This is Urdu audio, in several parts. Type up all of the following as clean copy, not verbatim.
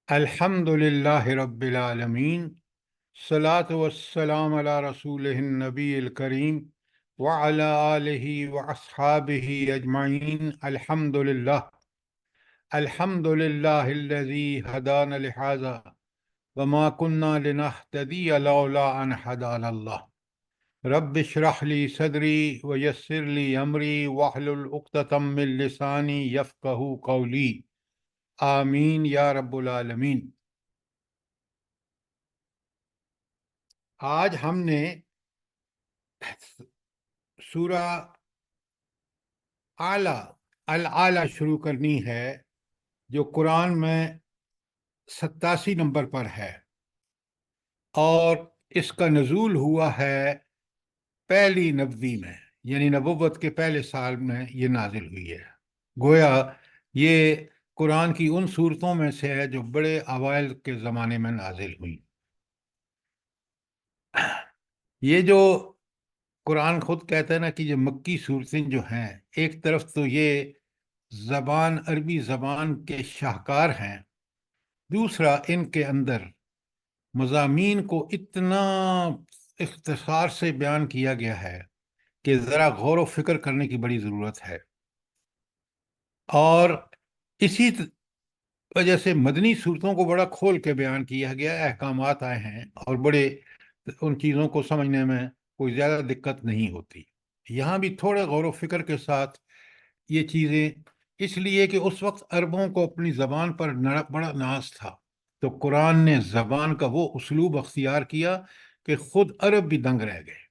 الحمد للہ رب العالمین، صلاۃ والسلام علی رسول النبی الکریم وعلی آلہ واصحابہ اجمعین۔ الحمد للہ الذی ہدانا لہذا وما کنا لنہتدی لولا ان ہدانا اللہ۔ رب اشرح لی صدری ویسر لی امری واحلل عقدۃ من لسانی یفقہوا قولی، آمین یا رب العالمین۔ آج ہم نے سورہ اعلیٰ شروع کرنی ہے، جو قرآن میں 87 نمبر پر ہے، اور اس کا نزول ہوا ہے پہلی نبوی میں، یعنی نبوت کے پہلے سال میں یہ نازل ہوئی ہے۔ گویا یہ قرآن کی ان صورتوں میں سے ہے جو بڑے اوائل کے زمانے میں نازل ہوئی۔ یہ جو قرآن خود کہتا ہے نا کہ یہ مکی صورتیں جو ہیں، ایک طرف تو یہ عربی زبان کے شاہکار ہیں، دوسرا ان کے اندر مضامین کو اتنا اختصار سے بیان کیا گیا ہے کہ ذرا غور و فکر کرنے کی بڑی ضرورت ہے۔ اور اسی وجہ سے مدنی صورتوں کو بڑا کھول کے بیان کیا گیا، احکامات آئے ہیں اور بڑے ان چیزوں کو سمجھنے میں کوئی زیادہ دقت نہیں ہوتی۔ یہاں بھی تھوڑے غور و فکر کے ساتھ یہ چیزیں، اس لیے کہ اس وقت عربوں کو اپنی زبان پر بڑا ناز تھا، تو قرآن نے زبان کا وہ اسلوب اختیار کیا کہ خود عرب بھی دنگ رہ گئے۔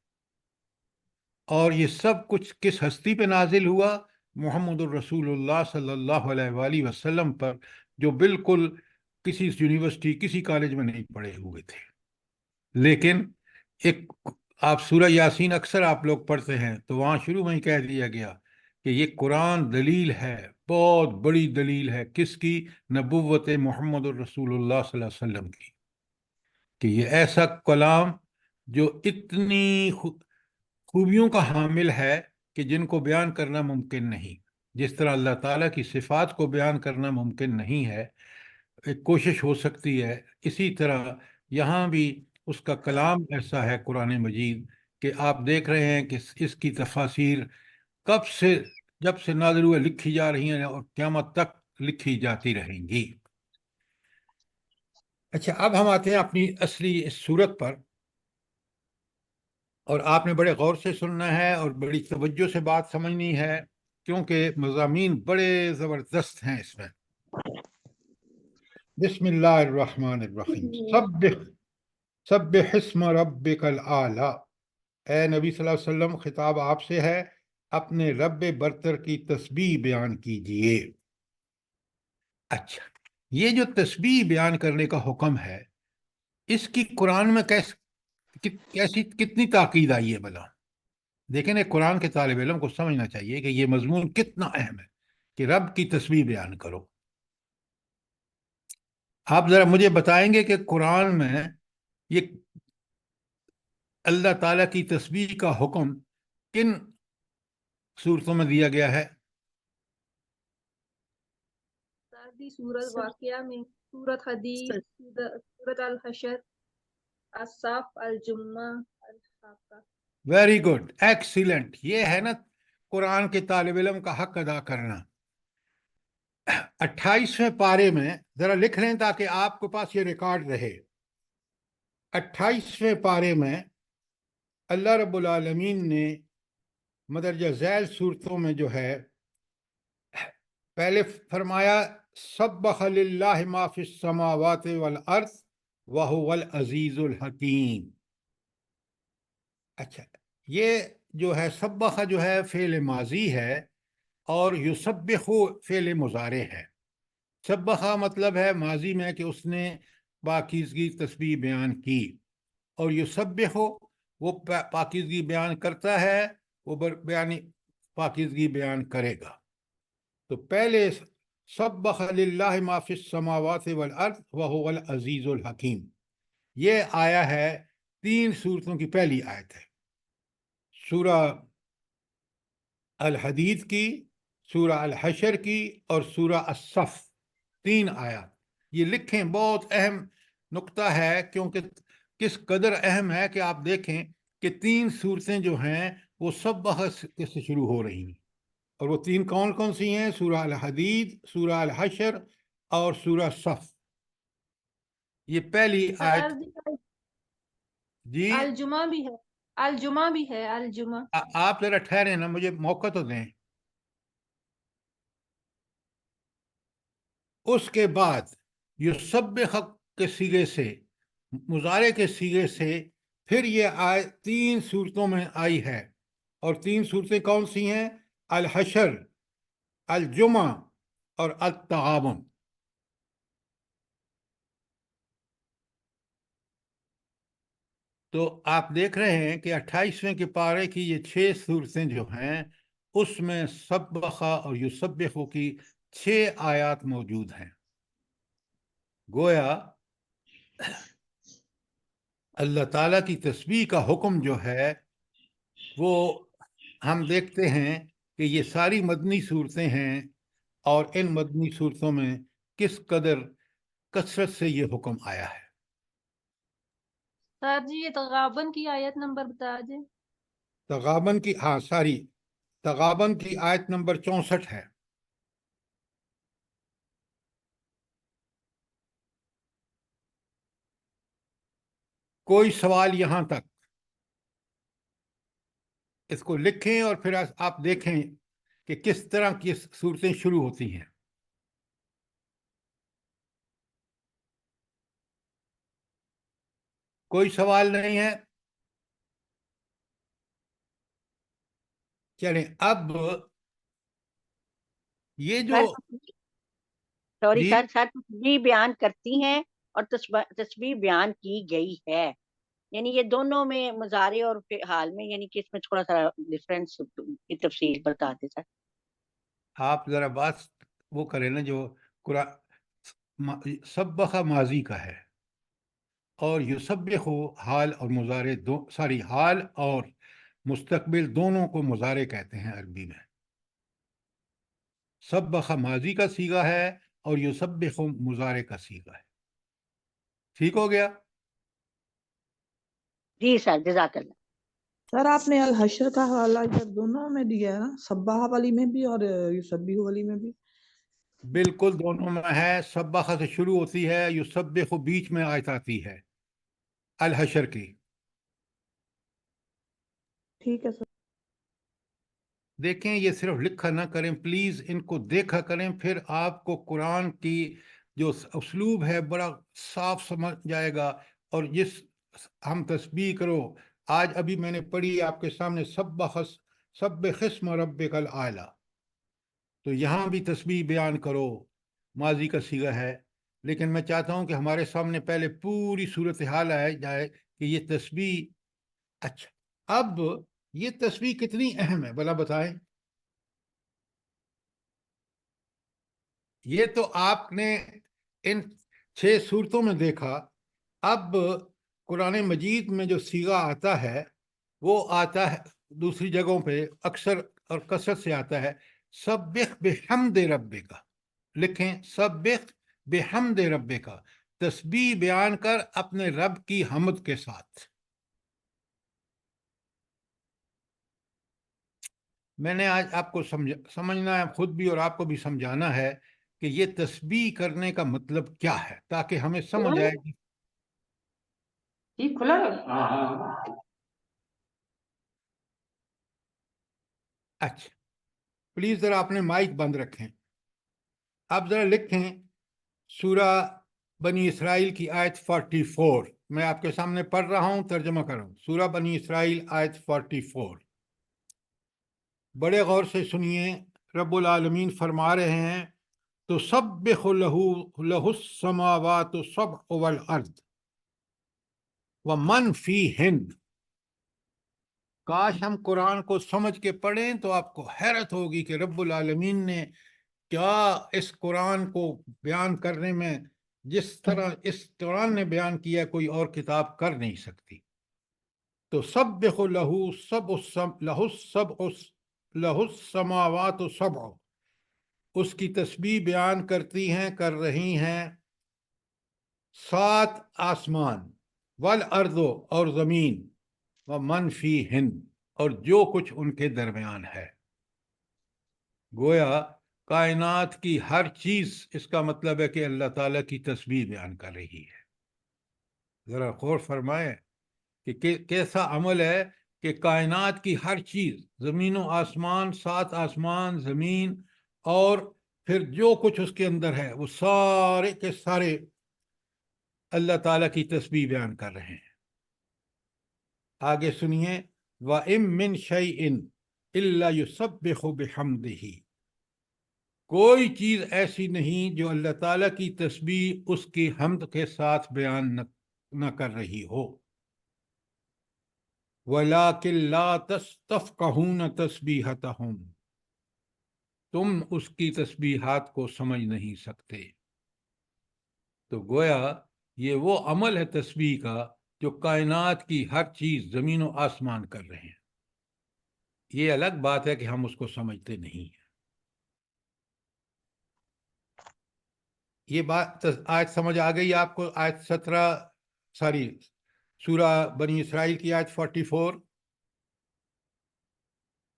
اور یہ سب کچھ کس ہستی پہ نازل ہوا؟ محمد الرسول اللہ صلی اللہ علیہ وآلہ وسلم پر، جو بالکل کسی یونیورسٹی کسی کالج میں نہیں پڑھے ہوئے تھے، لیکن ایک آپ سورہ یاسین اکثر آپ لوگ پڑھتے ہیں تو وہاں شروع میں ہی کہہ دیا گیا کہ یہ قرآن دلیل ہے، بہت بڑی دلیل ہے، کس کی؟ نبوت محمد الرسول اللہ صلی اللہ علیہ وسلم کی، کہ یہ ایسا کلام جو اتنی خوبیوں کا حامل ہے کہ جن کو بیان کرنا ممکن نہیں۔ جس طرح اللہ تعالیٰ کی صفات کو بیان کرنا ممکن نہیں ہے، ایک کوشش ہو سکتی ہے، اسی طرح یہاں بھی اس کا کلام ایسا ہے قرآن مجید کہ آپ دیکھ رہے ہیں کہ اس کی تفاسیر کب سے، جب سے نازل ہوئے لکھی جا رہی ہیں اور قیامت تک لکھی جاتی رہیں گی۔ اچھا، اب ہم آتے ہیں اپنی اصلی اس صورت پر، اور آپ نے بڑے غور سے سننا ہے اور بڑی توجہ سے بات سمجھنی ہے، کیونکہ مضامین بڑے زبردست ہیں اس میں۔ بسم اللہ الرحمن الرحیم۔ سبح اسم ربک الاعلی۔ اے نبی صلی اللہ علیہ وسلم، خطاب آپ سے ہے، اپنے رب برتر کی تسبیح بیان کیجئے۔ اچھا، یہ جو تسبیح بیان کرنے کا حکم ہے، اس کی قرآن میں کتنی تاکید آئی ہے بلا؟ دیکھیں، ایک قرآن کے طالب علم کو سمجھنا چاہیے کہ یہ مضمون کتنا اہم ہے کہ رب کی تسبیح بیان کرو۔ آپ ذرا مجھے بتائیں گے کہ قرآن میں یہ اللہ تعالیٰ کی تسبیح کا حکم کن صورتوں میں دیا گیا ہے؟ سورت واقعہ میں، سورت حدید، سورت الحشر، الصف، الجمعہ، الحاقہ۔ Very good, excellent. یہ ہے نا قرآن کے طالب علم کا حق ادا کرنا۔ 28ویں پارے میں ذرا لکھ لیں تاکہ آپ کے پاس یہ ریکارڈ رہے۔ 28ویں پارے میں اللہ رب العالمین نے مدرجہ ذیل صورتوں میں جو ہے، پہلے فرمایا سبح للہ ما فی السماوات والارض وہو العزیز الحکیم۔ اچھا، یہ جو ہے سبح جو ہے فعل ماضی ہے، اور یسبح فعل مضارع ہے۔ سبح مطلب ہے ماضی میں کہ اس نے پاکیزگی تسبیح بیان کی، اور یسبح وہ پاکیزگی بیان کرتا ہے، وہ پاکیزگی بیان کرے گا۔ تو پہلے سبح للہ ما فی السماوات والارض وہو العزیز الحکیم، یہ آیا ہے 3 صورتوں کی پہلی آیت ہے، سورہ الحدید کی، سورہ الحشر کی، اور سورہ الصف، 3 آیات۔ یہ لکھیں، بہت اہم نقطہ ہے، کیونکہ کس قدر اہم ہے کہ آپ دیکھیں کہ 3 صورتیں جو ہیں وہ سب بحث سے شروع ہو رہی ہیں، اور وہ 3 کون کون سی ہیں؟ سورہ الحدید، سورہ الحشر اور سورہ صف۔ یہ پہلی آیت۔ سر جی جی الجمعہ بھی ہے، الجمعہ بھی ہے، الجمعہ۔ آپ ذرا ٹھہریں نا، مجھے موقع تو دیں۔ اس کے بعد یسبح کے سیغے سے، مضارع کے سیغے سے، پھر یہ آیت 3 صورتوں میں آئی ہے، اور 3 صورتیں کون سی ہیں؟ الحشر، الجمعہ اور التغابن۔ تو آپ دیکھ رہے ہیں کہ 28ویں کے پارے کی یہ 6 صورتیں جو ہیں، اس میں سبح اور یسبح کی 6 آیات موجود ہیں۔ گویا اللہ تعالیٰ کی تسبیح کا حکم جو ہے وہ ہم دیکھتے ہیں کہ یہ ساری مدنی صورتیں ہیں، اور ان مدنی صورتوں میں کس قدر کثرت سے یہ حکم آیا ہے۔ سر جی یہ تغابن کی آیت نمبر بتا دیں۔ تغابن کی، ہاں ساری، تغابن کی آیت نمبر 64 ہے۔ کوئی سوال یہاں تک؟ اس کو لکھیں اور پھر آپ دیکھیں کہ کس طرح کی صورتیں شروع ہوتی ہیں۔ کوئی سوال نہیں ہے؟ چلیں اب یہ جو سوری جی سر تسبیح بیان کرتی ہیں اور تسبیح بیان کی گئی ہے، یعنی یہ دونوں میں مضارع اور حال میں، یعنی کہ اس میں تھوڑا سا ڈفرینس کی تفصیل بتا دیں سر۔ آپ ذرا بات وہ کریں نا، جو قرآن سبح ماضی کا ہے، اور یسبح حال اور مضارع ساری حال اور مستقبل دونوں کو مضارع کہتے ہیں عربی میں۔ سبح ماضی کا صیغہ ہے اور یسبح مضارع کا صیغہ ہے۔ ٹھیک ہو گیا؟ جی سر، جزاک اللہ۔ سر آپ نے الحشر کا حوالہ ادھر دونوں میں دیا ہے نا، سباہ والی میں بھی اور یسبیح والی میں بھی؟ بالکل دونوں میں ہے، سبح سے شروع ہوتی ہے، یسبح بیچ میں آیت آتی ہے الحشر کی۔ ٹھیک ہے سر۔ دیکھیں یہ صرف لکھا نہ کریں پلیز، ان کو دیکھا کریں، پھر آپ کو قرآن کی جو اسلوب ہے بڑا صاف سمجھ جائے گا۔ اور جس ہم تسبیح کرو، آج ابھی میں نے پڑھی آپ کے سامنے سبح اسم ربک الاعلی، تو یہاں بھی تسبیح بیان کرو، ماضی کا صیغہ ہے، لیکن میں چاہتا ہوں کہ ہمارے سامنے پہلے پوری صورتحال آ جائے کہ یہ تسبیح۔ اچھا، اب یہ تسبیح کتنی اہم ہے بھلا بتائیں؟ یہ تو آپ نے ان 6 صورتوں میں دیکھا۔ اب قرآن مجید میں جو صیغہ آتا ہے وہ آتا ہے دوسری جگہوں پہ اکثر اور کثرت سے آتا ہے سبح بحمد ربک۔ لکھیں سبح بحمد ربک، تسبیح بیان کر اپنے رب کی حمد کے ساتھ۔ میں نے آج آپ کو سمجھنا ہے خود بھی، اور آپ کو بھی سمجھانا ہے کہ یہ تسبیح کرنے کا مطلب کیا ہے، تاکہ ہمیں سمجھ آئے کہ کھلا۔ اچھا پلیز ذرا اپنے مائک بند رکھیں۔ اب ذرا لکھیں سورہ بنی اسرائیل کی آیت 44، میں آپ کے سامنے پڑھ رہا ہوں، ترجمہ کر رہا ہوں۔ سورہ بنی اسرائیل آیت 44، بڑے غور سے سنیے۔ رب العالمین فرما رہے ہیں تسبح لہ السماوات السبع والارض ومن فیہن۔ کاش ہم قرآن کو سمجھ کے پڑھیں تو آپ کو حیرت ہوگی کہ رب العالمین نے کیا اس قرآن کو بیان کرنے میں، جس طرح اس قرآن نے بیان کیا کوئی اور کتاب کر نہیں سکتی۔ تو سبح لہ السماوات السبع، اس کی تسبیح بیان کرتی ہیں، کر رہی ہیں 7 آسمان، والارض اور زمین، ومن فیہن اور جو کچھ ان کے درمیان ہے۔ گویا کائنات کی ہر چیز، اس کا مطلب ہے کہ اللہ تعالیٰ کی تسبیح بیان کر رہی ہے۔ ذرا غور فرمائیں کہ کیسا عمل ہے کہ کائنات کی ہر چیز، زمین و آسمان، 7 آسمان، زمین، اور پھر جو کچھ اس کے اندر ہے، وہ سارے کے سارے اللہ تعالیٰ کی تسبیح بیان کر رہے ہیں۔ آگے سنیے، وَإِن مِّن شَيْءٍ إِلَّا يُسَبِّحُ بِحَمْدِهِ، کوئی چیز ایسی نہیں جو اللہ تعالیٰ کی تسبیح اس کی حمد کے ساتھ بیان نہ کر رہی ہو۔ وَلَٰكِن لَّا تَفْقَهُونَ تَسْبِيحَتَهُمْ، تم اس کی تسبیحات کو سمجھ نہیں سکتے۔ تو گویا یہ وہ عمل ہے تسبیح کا جو کائنات کی ہر چیز، زمین و آسمان کر رہے ہیں۔ یہ الگ بات ہے کہ ہم اس کو سمجھتے نہیں ہیں۔ یہ بات آیت سمجھ آ گئی آپ کو؟ آیت 17 سورہ بنی اسرائیل کی آیت 44۔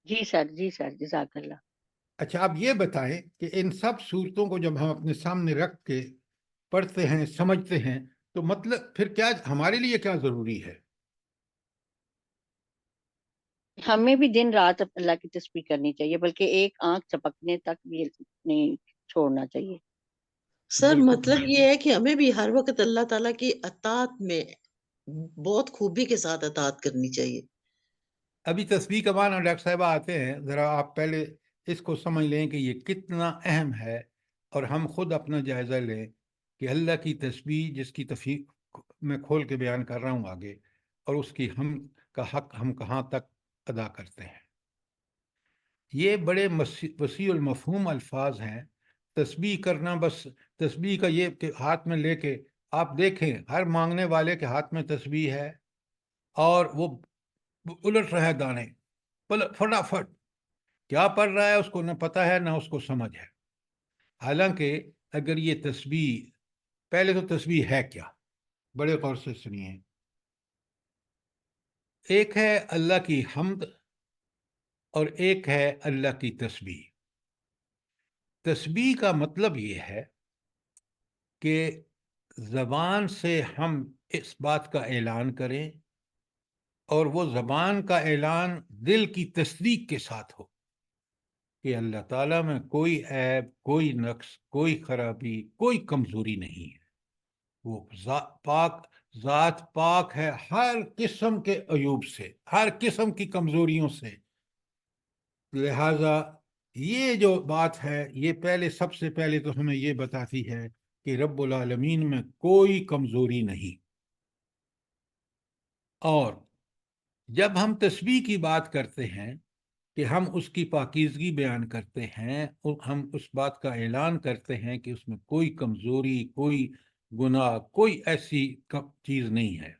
جی سر، جی سر، جزاک اللہ۔ اچھا، اب یہ بتائیں کہ ان سب صورتوں کو جب ہم اپنے سامنے رکھ کے پڑھتے ہیں، سمجھتے ہیں، تو مطلب پھر کیا ہمارے لیے کیا ضروری ہے؟ ہمیں بھی دن رات اللہ کی تسبیح کرنی چاہیے، بلکہ ایک آنکھ چپکنے تک بھی نہیں چھوڑنا چاہیے۔ سر بالکل۔ مطلب یہ ہے کہ ہمیں بھی ہر وقت اللہ تعالیٰ کی اطاعت میں بہت خوبی کے ساتھ اطاعت کرنی چاہیے۔ ابھی تسبیح کا معنی ڈاکٹر صاحبہ آتے ہیں، ذرا آپ پہلے اس کو سمجھ لیں کہ یہ کتنا اہم ہے، اور ہم خود اپنا جائزہ لیں کہ اللہ کی تسبیح، جس کی تفصیل میں کھول کے بیان کر رہا ہوں آگے، اور اس کی ہم کا حق ہم کہاں تک ادا کرتے ہیں۔ یہ بڑے وسیع المفہوم الفاظ ہیں۔ تسبیح کرنا، بس تسبیح کا یہ کہ ہاتھ میں لے کے آپ دیکھیں، ہر مانگنے والے کے ہاتھ میں تسبیح ہے، اور وہ الٹ رہا ہے دانے، فٹافٹ کیا پڑھ رہا ہے اس کو نہ پتہ ہے نہ اس کو سمجھ ہے۔ حالانکہ اگر یہ تسبیح، پہلے تو تسبیح ہے کیا، بڑے غور سے سنیے۔ ایک ہے اللہ کی حمد اور ایک ہے اللہ کی تسبیح۔ تسبیح کا مطلب یہ ہے کہ زبان سے ہم اس بات کا اعلان کریں، اور وہ زبان کا اعلان دل کی تصدیق کے ساتھ ہو کہ اللہ تعالیٰ میں کوئی عیب، کوئی نقص، کوئی خرابی، کوئی کمزوری نہیں ہے۔ وہ ذات پاک ہے ہر قسم کے عیوب سے، ہر قسم کی کمزوریوں سے۔ لہذا یہ جو بات ہے، یہ سب سے پہلے تو ہمیں یہ بتاتی ہے کہ رب العالمین میں کوئی کمزوری نہیں۔ اور جب ہم تسبیح کی بات کرتے ہیں کہ ہم اس کی پاکیزگی بیان کرتے ہیں، ہم اس بات کا اعلان کرتے ہیں کہ اس میں کوئی کمزوری، کوئی گناہ، کوئی ایسی چیز نہیں ہے،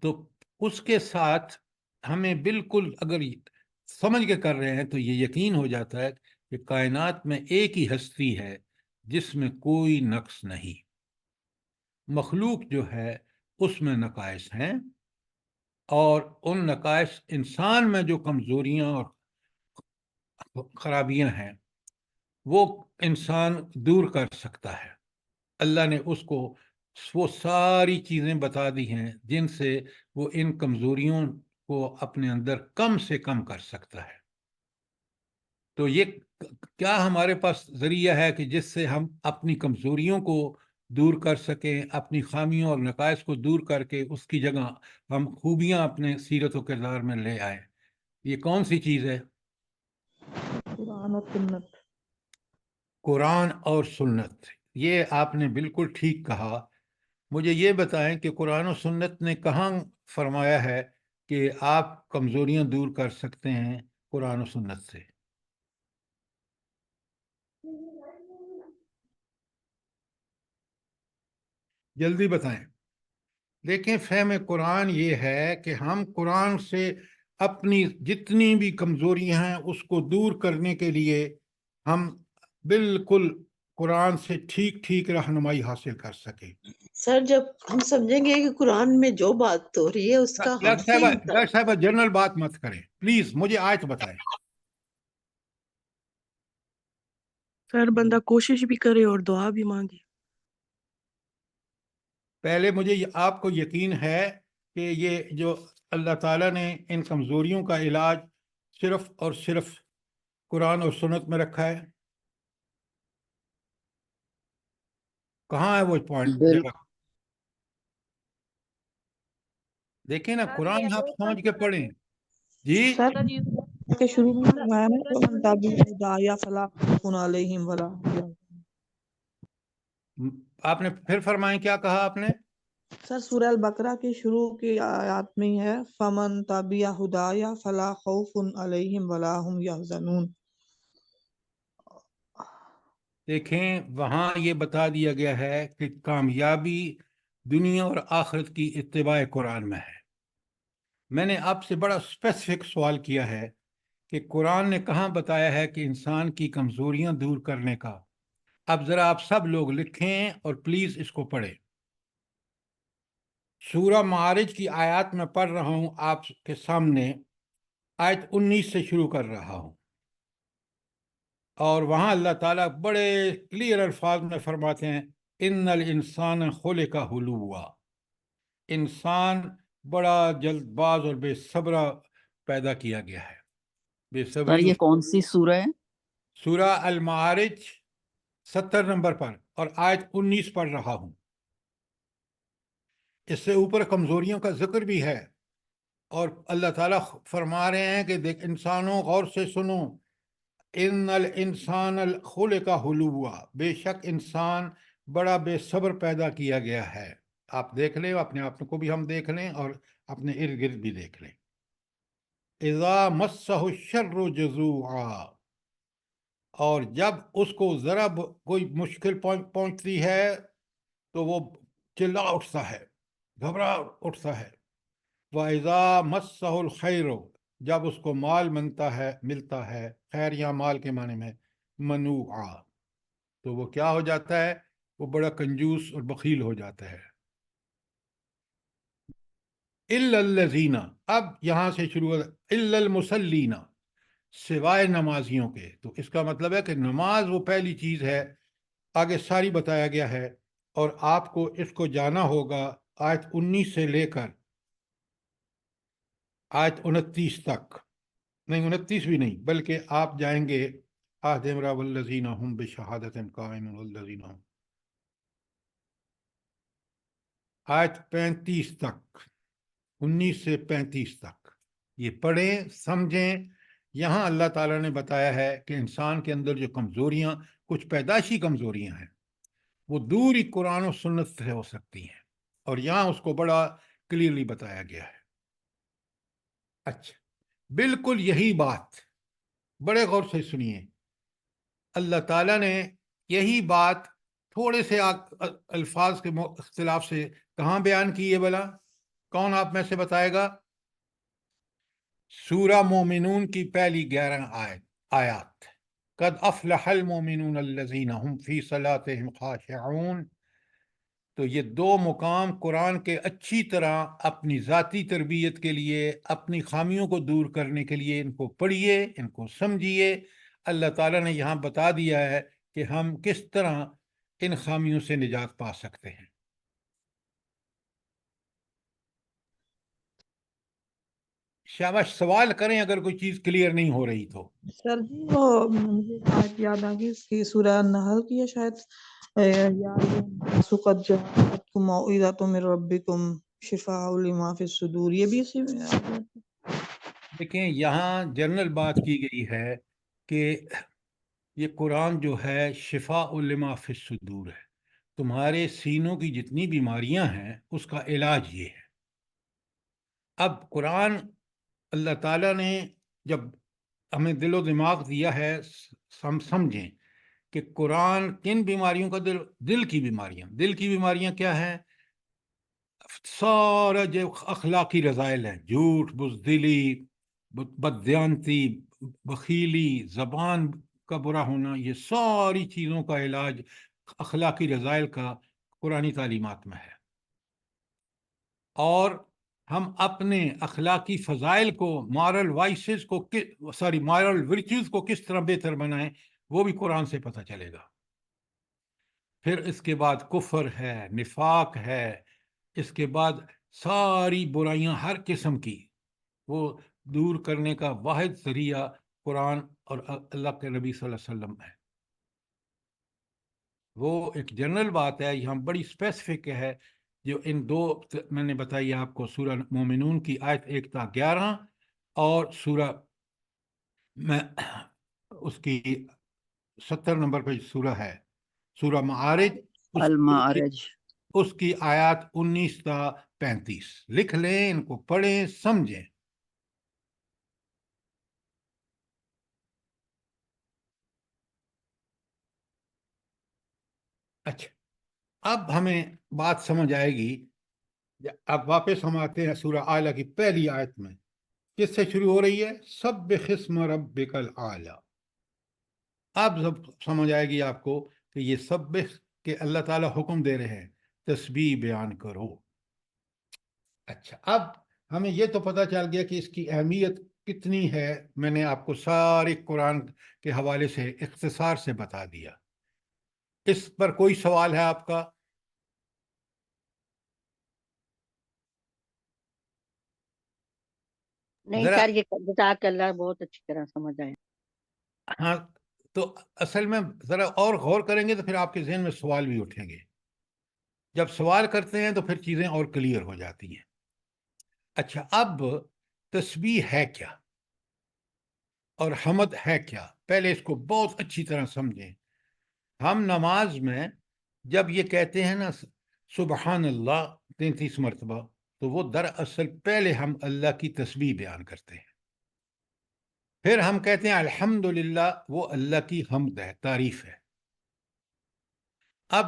تو اس کے ساتھ ہمیں بالکل، اگر سمجھ کے کر رہے ہیں تو یہ یقین ہو جاتا ہے کہ کائنات میں ایک ہی ہستی ہے جس میں کوئی نقص نہیں۔ مخلوق جو ہے اس میں نقائص ہیں، اور ان نقائص، انسان میں جو کمزوریاں اور خرابیاں ہیں، وہ انسان دور کر سکتا ہے۔ اللہ نے اس کو وہ ساری چیزیں بتا دی ہیں جن سے وہ ان کمزوریوں کو اپنے اندر کم سے کم کر سکتا ہے۔ تو یہ کیا ہمارے پاس ذریعہ ہے کہ جس سے ہم اپنی کمزوریوں کو دور کر سکیں، اپنی خامیوں اور نقائص کو دور کر کے اس کی جگہ ہم خوبیاں اپنے سیرت و کردار میں لے آئیں؟ یہ کون سی چیز ہے؟ قرآن اور سنت۔ قرآن اور سنت۔ یہ آپ نے بالکل ٹھیک کہا۔ مجھے یہ بتائیں کہ قرآن و سنت نے کہاں فرمایا ہے کہ آپ کمزوریاں دور کر سکتے ہیں قرآن و سنت سے؟ جلدی بتائیں۔ دیکھیں، فہم قرآن یہ ہے کہ ہم قرآن سے اپنی جتنی بھی کمزوریاں ہیں اس کو دور کرنے کے لیے ہم بالکل قرآن سے ٹھیک ٹھیک رہنمائی حاصل کر سکے. سر جب ہم سمجھیں گے کہ قرآن میں جو بات ہو رہی ہے اس کا ہم سے ڈاکٹر صاحبہ جنرل بات مت کریں پلیز, مجھے آیت بتائیں. سر بندہ کوشش بھی کرے اور دعا بھی مانگے. پہلے مجھے آپ کو یقین ہے کہ یہ جو اللہ تعالیٰ نے ان کمزوریوں کا علاج صرف اور صرف قرآن اور سنت میں رکھا ہے؟ کہاں ہے وہ پوائنٹ جگہ؟ دیکھیں نا, سر قرآن یہ آپ وہ سمجھ کے سب پڑھیں. جی سر سر یہ کے شروع میں فرمایا نا وَمَن تَبِعَ هُدَايَ فَلَا خَوْفٌ عَلَيْهِمْ وَلَا هُمْ يَحْزَنُونَ. آپ نے پھر فرمائیں, کیا کہا آپ نے؟ سر سورہ البقرہ کے شروع کی آیات میں ہے فَمَن تَبِعَ هُدَايَ فَلَا خَوْفٌ عَلَيْهِمْ وَلَا هُمْ يَحْزَنُونَ. دیکھیں وہاں یہ بتا دیا گیا ہے کہ کامیابی دنیا اور آخرت کی اتباع قرآن میں ہے. میں نے آپ سے بڑا اسپیسیفک سوال کیا ہے کہ قرآن نے کہاں بتایا ہے کہ انسان کی کمزوریاں دور کرنے کا. اب ذرا آپ سب لوگ لکھیں اور پلیز اس کو پڑھیں. سورہ معارج کی آیات میں پڑھ رہا ہوں آپ کے سامنے, آیت 19 سے شروع کر رہا ہوں, اور وہاں اللہ تعالیٰ بڑے کلیئر الفاظ میں فرماتے ہیں ان الانسان خلق ہلوعا, انسان بڑا جلد باز اور بے صبرا پیدا کیا گیا ہے. بے سر صبری یہ کون سی سورہ ہے؟ سورہ المعارج 70 نمبر پر, اور آیت 19 پڑھ رہا ہوں. اس سے اوپر کمزوریوں کا ذکر بھی ہے, اور اللہ تعالیٰ فرما رہے ہیں کہ دیکھ انسانوں غور سے سنو, ان الانسان خلق ہلوعا, بے شک انسان بڑا بے صبر پیدا کیا گیا ہے. آپ دیکھ لیں, اپنے آپ کو بھی ہم دیکھ لیں اور اپنے ارد گرد بھی دیکھ لیں. اذا مسہ الشر جزوعا, اور جب اس کو ذرا کوئی مشکل پہنچتی ہے تو وہ چلا اٹھتا ہے, گھبرا اٹھتا ہے. وَإِذَا مَسَّهُ الْخَيْرُ, جب اس کو مال ملتا ہے, خیر یا مال کے معنی میں منوعا, تو وہ کیا ہو جاتا ہے, وہ بڑا کنجوس اور بخیل ہو جاتا ہے. إِلَّا الَّذِينَ, اب یہاں سے شروع إِلَّا الْمُصَلِّينَ, سوائے نمازیوں کے. تو اس کا مطلب ہے کہ نماز وہ پہلی چیز ہے, آگے ساری بتایا گیا ہے, اور آپ کو اس کو جانا ہوگا آیت 19 سے لے کر آیت 29 تک. نہیں 29 بھی نہیں, بلکہ آپ جائیں گے آدمرا والذین ہم بشہادت قائمون والذین ہم, آیت 35 تک, 19 سے 35 تک. یہ پڑھیں, سمجھیں. یہاں اللہ تعالیٰ نے بتایا ہے کہ انسان کے اندر جو کمزوریاں, کچھ پیدائشی کمزوریاں ہیں, وہ دور ہی قرآن و سنت سے ہو سکتی ہیں, اور یہاں اس کو بڑا کلیئرلی بتایا گیا ہے. اچھا, بالکل یہی بات, بڑے غور سے سنیے, اللہ تعالیٰ نے یہی بات تھوڑے سے الفاظ کے اختلاف سے کہاں بیان کی ہے بلا؟ کون آپ میں سے بتائے گا؟ سورہ مومنون کی پہلی 11 آیات, قد افلح المومنون الذین هم فی صلاتهم خاشعون. تو یہ دو مقام قرآن کے اچھی طرح اپنی ذاتی تربیت کے لیے, اپنی خامیوں کو دور کرنے کے لیے ان کو پڑھیے, ان کو سمجھیے. اللہ تعالیٰ نے یہاں بتا دیا ہے کہ ہم کس طرح ان خامیوں سے نجات پا سکتے ہیں. شاباش, سوال کریں اگر کوئی چیز کلیئر نہیں ہو رہی تو. سر جی وہ مجھے آیت یاد آ گئی اس کی سورہ النحل کی ہے شاید, یا الناس قد جاءتکم موعظۃ من ربکم شفاء لما فی الصدور, یہ بھی اسی میں آ گیا. دیکھیں یہاں جنرل بات کی گئی ہے کہ یہ قرآن جو ہے شفاء لما فی الصدور ہے, تمہارے سینوں کی جتنی بیماریاں ہیں اس کا علاج یہ ہے. اب قرآن اللہ تعالیٰ نے جب ہمیں دل و دماغ دیا ہے, ہم سمجھیں کہ قرآن کن بیماریوں کا دل کی بیماریاں کیا ہیں؟ سارا جو اخلاقی رذائل ہیں, جھوٹ, بزدلی, بددیانتی, بخیلی, زبان کا برا ہونا، یہ ساری چیزوں کا علاج اخلاقی رذائل کا قرآنی تعلیمات میں ہے۔ اور ہم اپنے اخلاقی فضائل کو، مارل وائسز کو مارل ورچوز کو کس طرح بہتر بنائیں، وہ بھی قرآن سے پتہ چلے گا۔ پھر اس کے بعد کفر ہے، نفاق ہے، اس کے بعد ساری برائیاں ہر قسم کی، وہ دور کرنے کا واحد ذریعہ قرآن اور اللہ کے نبی صلی اللہ علیہ وسلم ہے۔ وہ ایک جنرل بات ہے، یہاں بڑی اسپیسیفک ہے، جو ان دو میں نے بتائی آپ کو، سورہ مومنون کی آیت 1 تا 11 اور سورہ میں اس کی 70 نمبر پہ سورہ ہے، سورہ معارج، المعارج۔ اس کی آیات 19 تا 35 لکھ لیں، ان کو پڑھیں، سمجھیں۔ اچھا، اب ہمیں بات سمجھ آئے گی۔ اب واپس ہم آتے ہیں سورہ اعلیٰ کی پہلی آیت میں، کس سے شروع ہو رہی ہے؟ سبح اسم ربک الاعلی۔ اب سمجھ آئے گی آپ کو کہ یہ سبح کہ اللہ تعالیٰ حکم دے رہے ہیں تسبیح بیان کرو۔ اچھا، اب ہمیں یہ تو پتہ چل گیا کہ اس کی اہمیت کتنی ہے، میں نے آپ کو سارے قرآن کے حوالے سے اختصار سے بتا دیا۔ اس پر کوئی سوال ہے آپ کا؟ نہیں ذرا سر، یہ جزاک اللہ، بہت اچھی طرح سمجھ آیا۔ ہاں، تو اصل میں ذرا اور غور کریں گے تو پھر آپ کے ذہن میں سوال بھی اٹھیں گے۔ جب سوال کرتے ہیں تو پھر چیزیں اور کلیئر ہو جاتی ہیں۔ اچھا، اب تسبیح ہے کیا اور حمد ہے کیا؟ پہلے اس کو بہت اچھی طرح سمجھیں۔ ہم نماز میں جب یہ کہتے ہیں نا سبحان اللہ 33 مرتبہ، تو وہ دراصل پہلے ہم اللہ کی تسبیح بیان کرتے ہیں، پھر ہم کہتے ہیں الحمدللہ، وہ اللہ کی حمد ہے، تعریف ہے۔ اب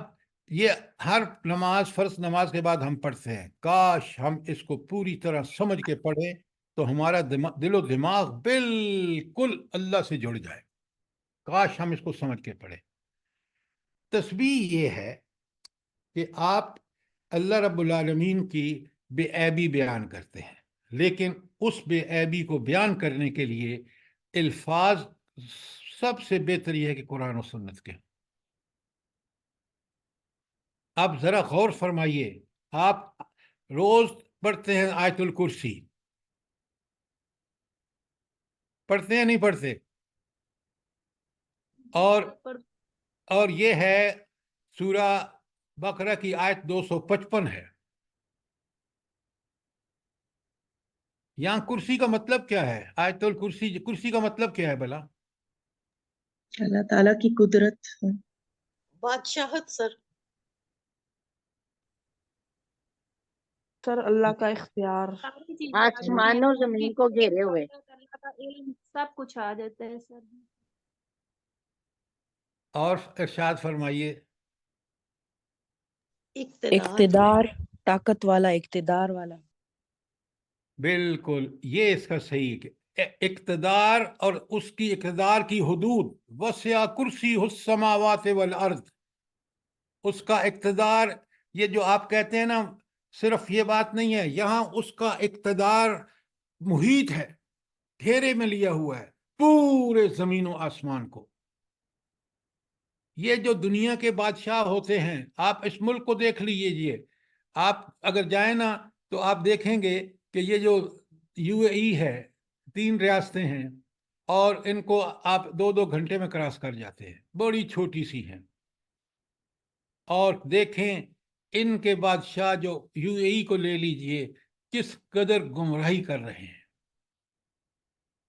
یہ ہر نماز، فرض نماز کے بعد ہم پڑھتے ہیں، کاش ہم اس کو پوری طرح سمجھ کے پڑھیں تو ہمارا دل و دماغ بالکل اللہ سے جڑ جائے۔ کاش ہم اس کو سمجھ کے پڑھیں۔ تسبیح یہ ہے کہ آپ اللہ رب العالمین کی بے عیبی بیان کرتے ہیں، لیکن اس بے عیبی کو بیان کرنے کے لیے الفاظ سب سے بہتر یہ ہے کہ قرآن و سنت کے۔ اب ذرا غور فرمائیے، آپ روز پڑھتے ہیں آیت الکرسی، پڑھتے ہیں نہیں پڑھتے؟ اور یہ ہے سورہ بقرہ کی آیت 255 ہے۔ یہاں کرسی کا مطلب کیا ہے؟ آیت الکرسی، کرسی کا مطلب کیا ہے بھلا؟ اللہ تعالیٰ کی قدرت ہے۔ بادشاہت سر۔ سر اللہ کا اختیار۔ ساری چیزیں آ جاتی آسمان ہیں، و زمین کو گھیرے ہوئے۔ اللہ کا علم، سب کچھ آ جاتا ہے سر۔ اور ارشاد فرمائیے۔ اقتدار، طاقت والا، اقتدار والا۔ بالکل، یہ اس کا صحیح کہ اقتدار، اور اس کی اقتدار کی حدود، وسع کرسی السماوات والارض، اس کا اقتدار، یہ جو آپ کہتے ہیں نا، صرف یہ بات نہیں ہے، یہاں اس کا اقتدار محیط ہے، گھیرے میں لیا ہوا ہے پورے زمین و آسمان کو۔ یہ جو دنیا کے بادشاہ ہوتے ہیں، آپ اس ملک کو دیکھ لیجئے، آپ اگر جائیں نا تو آپ دیکھیں گے کہ یہ جو یو اے ای ہے، 3 ریاستیں ہیں، اور ان کو آپ 2 گھنٹے میں کراس کر جاتے ہیں، بڑی چھوٹی سی ہیں۔ اور دیکھیں ان کے بادشاہ جو یو اے ای کو لے لیجئے، کس قدر گمراہی کر رہے ہیں۔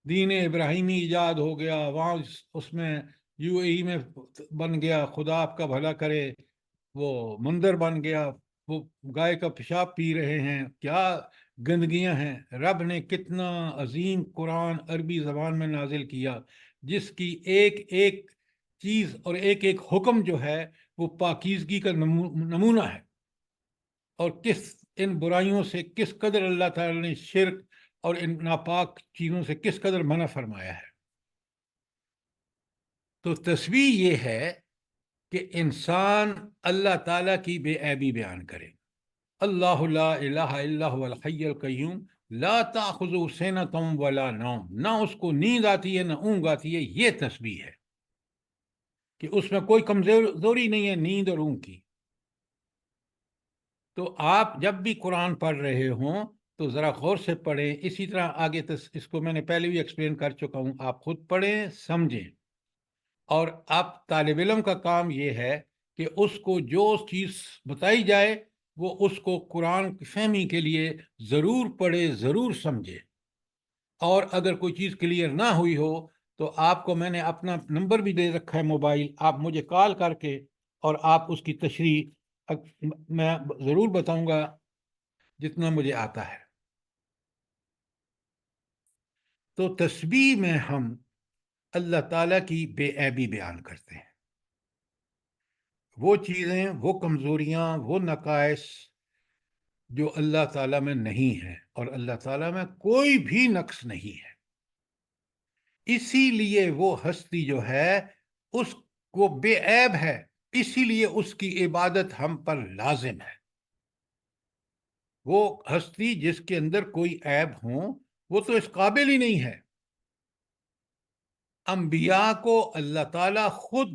دین ابراہیمی ایجاد ہو گیا وہاں، اس میں یو اے ای میں بن گیا، خدا آپ کا بھلا کرے، وہ مندر بن گیا، وہ گائے کا پیشاب پی رہے ہیں، کیا گندگیاں ہیں۔ رب نے کتنا عظیم قرآن عربی زبان میں نازل کیا، جس کی ایک ایک چیز اور ایک ایک حکم جو ہے وہ پاکیزگی کا نمونہ ہے، اور ان برائیوں سے کس قدر اللہ تعالی نے، شرک اور ان ناپاک چیزوں سے کس قدر منع فرمایا ہے۔ تو تسبیح یہ ہے کہ انسان اللہ تعالیٰ کی بے عیبی بیان کرے. اللہ لا الہ الا هو الحی القیوم لا تأخذہ سنۃ ولا نوم، نہ اس کو نیند آتی ہے نہ اونگ آتی ہے. یہ تسبیح ہے کہ اس میں کوئی کمزوری نہیں ہے نیند اور اونگ کی. تو آپ جب بھی قرآن پڑھ رہے ہوں تو ذرا غور سے پڑھیں. اسی طرح آگے اس کو میں نے پہلے بھی ایکسپلین کر چکا ہوں، آپ خود پڑھیں سمجھیں. اور آپ طالب علم کا کام یہ ہے کہ اس کو جو چیز بتائی جائے وہ اس کو قرآن کی فہمی کے لیے ضرور پڑھے، ضرور سمجھے. اور اگر کوئی چیز کلیئر نہ ہوئی ہو تو آپ کو میں نے اپنا نمبر بھی دے رکھا ہے موبائل، آپ مجھے کال کر کے اور آپ اس کی تشریح میں ضرور بتاؤں گا جتنا مجھے آتا ہے. تو تسبیح میں ہم اللہ تعالیٰ کی بے عیبی بیان کرتے ہیں، وہ چیزیں، وہ کمزوریاں، وہ نقائص جو اللہ تعالیٰ میں نہیں ہیں، اور اللہ تعالیٰ میں کوئی بھی نقص نہیں ہے. اسی لیے وہ ہستی جو ہے اس کو بے عیب ہے، اسی لیے اس کی عبادت ہم پر لازم ہے. وہ ہستی جس کے اندر کوئی عیب ہوں وہ تو اس قابل ہی نہیں ہے. انبیاء کو اللہ تعالیٰ خود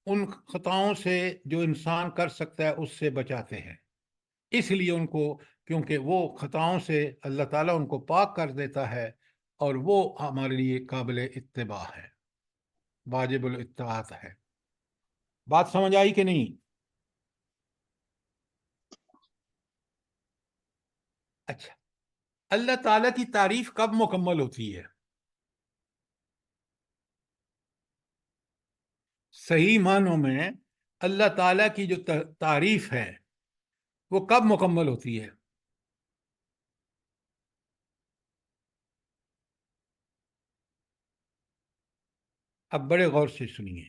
ان خطاؤں سے جو انسان کر سکتا ہے اس سے بچاتے ہیں. اس لیے ان کو، کیونکہ وہ خطاؤں سے اللہ تعالیٰ ان کو پاک کر دیتا ہے، اور وہ ہمارے لیے قابل اتباع ہے، واجب الاطاعت ہے. بات سمجھ آئی کہ نہیں؟ اچھا، اللہ تعالیٰ کی تعریف کب مکمل ہوتی ہے؟ صحیح معنوں میں اللہ تعالیٰ کی جو تعریف ہے وہ کب مکمل ہوتی ہے؟ اب بڑے غور سے سنیے.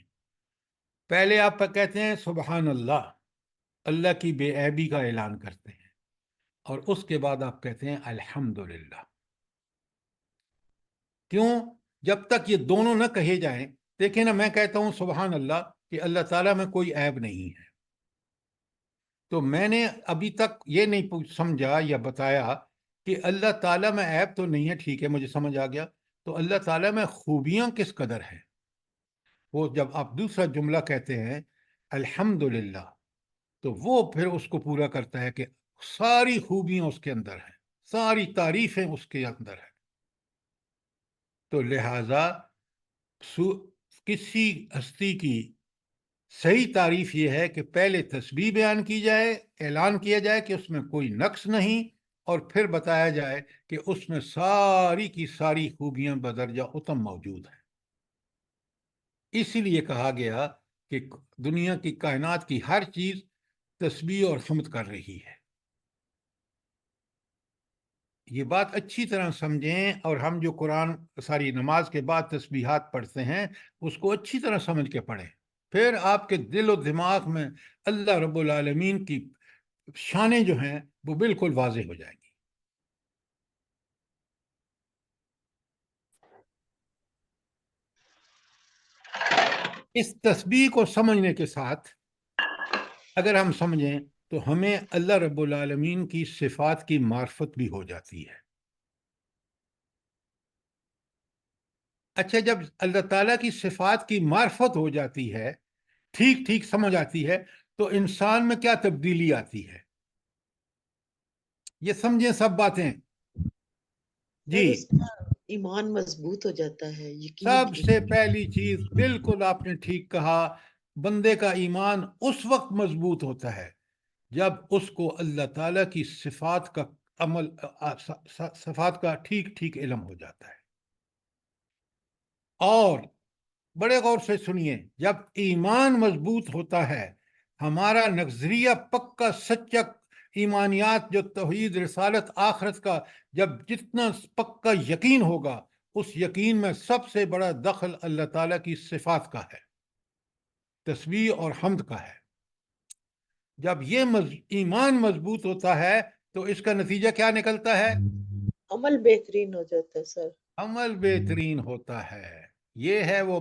پہلے آپ کہتے ہیں سبحان اللہ، اللہ کی بے عیبی کا اعلان کرتے ہیں، اور اس کے بعد آپ کہتے ہیں الحمدللہ. کیوں؟ جب تک یہ دونوں نہ کہے جائیں. دیکھیں نا، میں کہتا ہوں سبحان اللہ کہ اللہ تعالیٰ میں کوئی عیب نہیں ہے، تو میں نے ابھی تک یہ نہیں سمجھا یا بتایا کہ اللہ تعالیٰ میں عیب تو نہیں ہے. ٹھیک ہے، مجھے سمجھ آ گیا. تو اللہ تعالیٰ میں خوبیاں کس قدر ہیں؟ وہ جب آپ دوسرا جملہ کہتے ہیں الحمدللہ، تو وہ پھر اس کو پورا کرتا ہے کہ ساری خوبیاں اس کے اندر ہیں، ساری تعریفیں اس کے اندر ہیں. تو لہذا کسی ہستی کی صحیح تعریف یہ ہے کہ پہلے تسبیح بیان کی جائے، اعلان کیا جائے کہ اس میں کوئی نقص نہیں، اور پھر بتایا جائے کہ اس میں ساری کی ساری خوبیاں بدرجہ اتم موجود ہیں. اسی لیے کہا گیا کہ دنیا کی کائنات کی ہر چیز تسبیح اور حمد کر رہی ہے. یہ بات اچھی طرح سمجھیں، اور ہم جو قرآن ساری نماز کے بعد تسبیحات پڑھتے ہیں اس کو اچھی طرح سمجھ کے پڑھیں. پھر آپ کے دل و دماغ میں اللہ رب العالمین کی شانیں جو ہیں وہ بالکل واضح ہو جائیں گی. اس تسبیح کو سمجھنے کے ساتھ اگر ہم سمجھیں تو ہمیں اللہ رب العالمین کی صفات کی معرفت بھی ہو جاتی ہے. اچھا، جب اللہ تعالیٰ کی صفات کی معرفت ہو جاتی ہے، ٹھیک ٹھیک سمجھ آتی ہے، تو انسان میں کیا تبدیلی آتی ہے؟ یہ سمجھیں سب باتیں. جی، سر، اس کا ایمان مضبوط ہو جاتا ہے، یقین سب سے پہلی چیز بالکل آپ نے ٹھیک کہا، بندے کا ایمان اس وقت مضبوط ہوتا ہے جب اس کو اللہ تعالیٰ کی صفات کا عمل، صفات کا ٹھیک ٹھیک علم ہو جاتا ہے. اور بڑے غور سے سنیے، جب ایمان مضبوط ہوتا ہے، ہمارا نظریہ پکا سچا، ایمانیات جو توحید، رسالت، آخرت کا جب جتنا پکا یقین ہوگا، اس یقین میں سب سے بڑا دخل اللہ تعالیٰ کی صفات کا ہے، تسبیح اور حمد کا ہے. جب یہ ایمان مضبوط ہوتا ہے تو اس کا نتیجہ کیا نکلتا ہے؟ عمل بہترین ہو جاتا ہے سر. عمل بہترین ہوتا ہے. یہ ہے وہ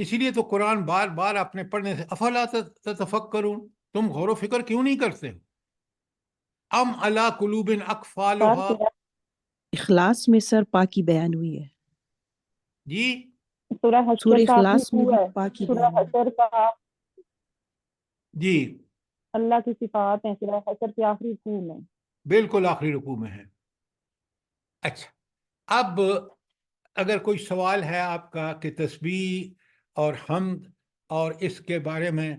اسی لیے تو قرآن بار بار اپنے پڑھنے سے افلا تتفکرون، تم غور و فکر کیوں نہیں کرتے ہو؟ ام علی قلوب اقفالها، اخلاص میں سر پاکی بیان ہوئی ہے، جی سورہ سورہ حشر کا آخری اخلاص میں خو بھی ہے، پاکی سورہ بیان ہوئی ہے۔ حشر کا جی اللہ کی صفات ہیں، سورہ حشر کے آخری خو میں۔ بالکل آخری رکوع میں ہے۔ اچھا، اب اگر کوئی سوال ہے آپ کا کہ تسبیح اور حمد اور اس کے بارے میں،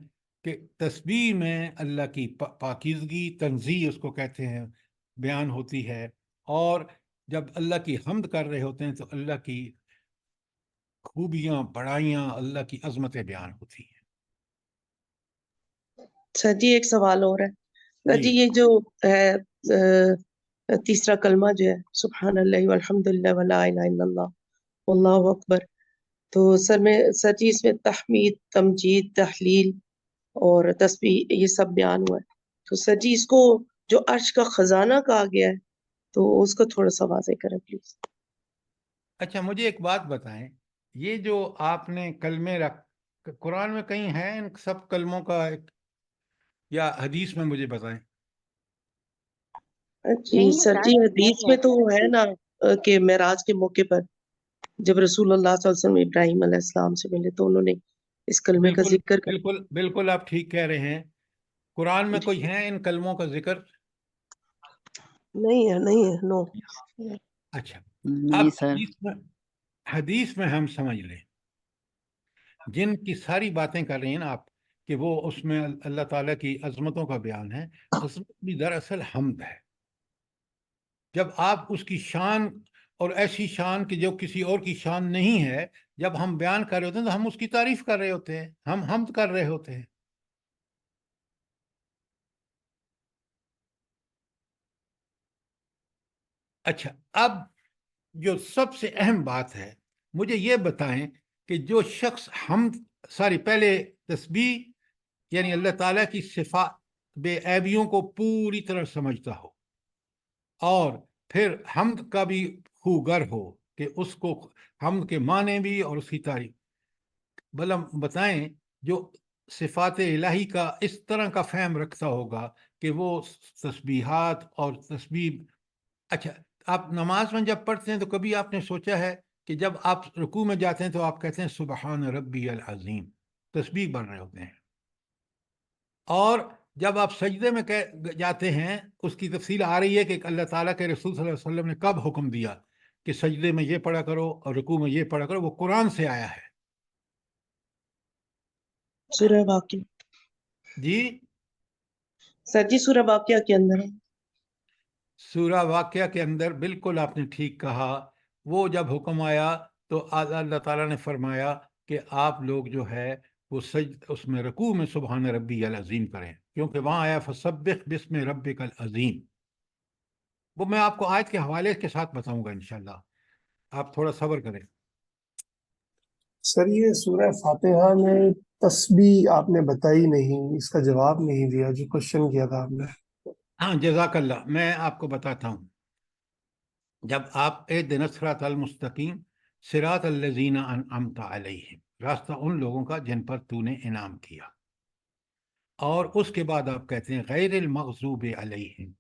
کہ تسبیح میں اللہ کی پاکیزگی، تنزیہ اس کو کہتے ہیں، بیان ہوتی ہے، اور جب اللہ کی حمد کر رہے ہوتے ہیں تو اللہ کی خوبیاں، بڑائیاں، اللہ کی عظمتیں بیان ہوتی ہیں۔ سر جی ایک سوال اور ہے سر جی، جی یہ جو ہے تیسرا کلمہ جو ہے سبحان اللہ والحمد للہ ولا الہ الا اللہ واللہ اکبر، تو سر جی اس میں تحمید، تمجید، تحلیل اور تسبیح یہ سب بیان ہوا ہے، تو سر جی اس کو جو عرش کا خزانہ کہا گیا ہے تو اس کو تھوڑا سا واضح کریں پلیز۔ اچھا، مجھے ایک بات بتائیں، یہ جو آپ نے کلمے قرآن میں کہیں ہے ان سب کلموں کا یا حدیث میں مجھے بتائیں؟ جی نہیں سر جی بتائیں، حدیث نہیں میں ہے۔ تو وہ ہے نا کہ معراج کے موقع پر جب رسول اللہ صلی اللہ علیہ وسلم ابراہیم علیہ السلام سے ملے تو انہوں نے اس کلمے کا بالکل ذکر کر بالکل بالکل آپ ٹھیک کہہ رہے ہیں۔ قرآن میں کوئی ہے ان کلموں کا ذکر؟ نہیں ہے نو۔ اچھا، اب جی سر۔ حدیث میں ہم سمجھ لیں جن کی ساری باتیں کر رہی ہیں نا آپ، کہ وہ اس میں اللہ تعالیٰ کی عظمتوں کا بیان ہے، عظمت بھی دراصل حمد ہے۔ جب آپ اس کی شان، اور ایسی شان کہ جو کسی اور کی شان نہیں ہے، جب ہم بیان کر رہے ہوتے ہیں تو ہم اس کی تعریف کر رہے ہوتے ہیں، ہم حمد کر رہے ہوتے ہیں۔ اچھا، اب جو سب سے اہم بات ہے، مجھے یہ بتائیں کہ جو شخص پہلے تسبیح یعنی اللہ تعالیٰ کی صفات، بے عیبیوں کو پوری طرح سمجھتا ہو، اور پھر حمد کا بھی خوگر ہو کہ اس کو حمد کے معنی بھی اور اس کی تعریف، بھلا بتائیں جو صفات الہی کا اس طرح کا فہم رکھتا ہوگا کہ وہ تسبیحات اور تسبیح۔ اچھا، آپ نماز میں جب پڑھتے ہیں تو کبھی آپ نے سوچا ہے کہ جب آپ رکوع میں جاتے ہیں تو آپ کہتے ہیں سبحان ربی العظیم، تسبیح پڑھ رہے ہوتے ہیں، اور جب آپ سجدے میں جاتے ہیں اس کی تفصیل آ رہی ہے کہ اللہ تعالیٰ کے رسول صلی اللہ علیہ وسلم نے کب حکم دیا کہ سجدے میں یہ پڑھا کرو اور رکوع میں یہ پڑھا کرو، وہ قرآن سے آیا ہے۔ سورہ واقعہ جی سر جی، سورہ واقعہ کے اندر ہے۔ سورہ واقعہ کے اندر بالکل آپ نے ٹھیک کہا، وہ جب حکم آیا تو اللہ تعالیٰ نے فرمایا کہ آپ لوگ جو ہے وہ اس میں رکوع میں سبحان ربی العظیم کریں، کیونکہ وہاں آیا فسبح بسم ربک العظیم۔ وہ میں آپ کو آیت کے حوالے کے ساتھ بتاؤں گا انشاءاللہ، آپ تھوڑا صبر کریں۔ سر یہ سورہ فاتحہ میں تسبیح آپ نے بتائی نہیں، اس کا جواب نہیں دیا جو کوشچن کیا تھا آپ نے۔ ہاں جزاک اللہ، میں آپ کو بتاتا ہوں۔ جب آپ اہدنا الصراط المستقیم صراط الذین انعمت علیہم، راستہ ان لوگوں کا جن پر تو نے انعام کیا، اور اس کے بعد آپ کہتے ہیں غیر المغضوب علیہم،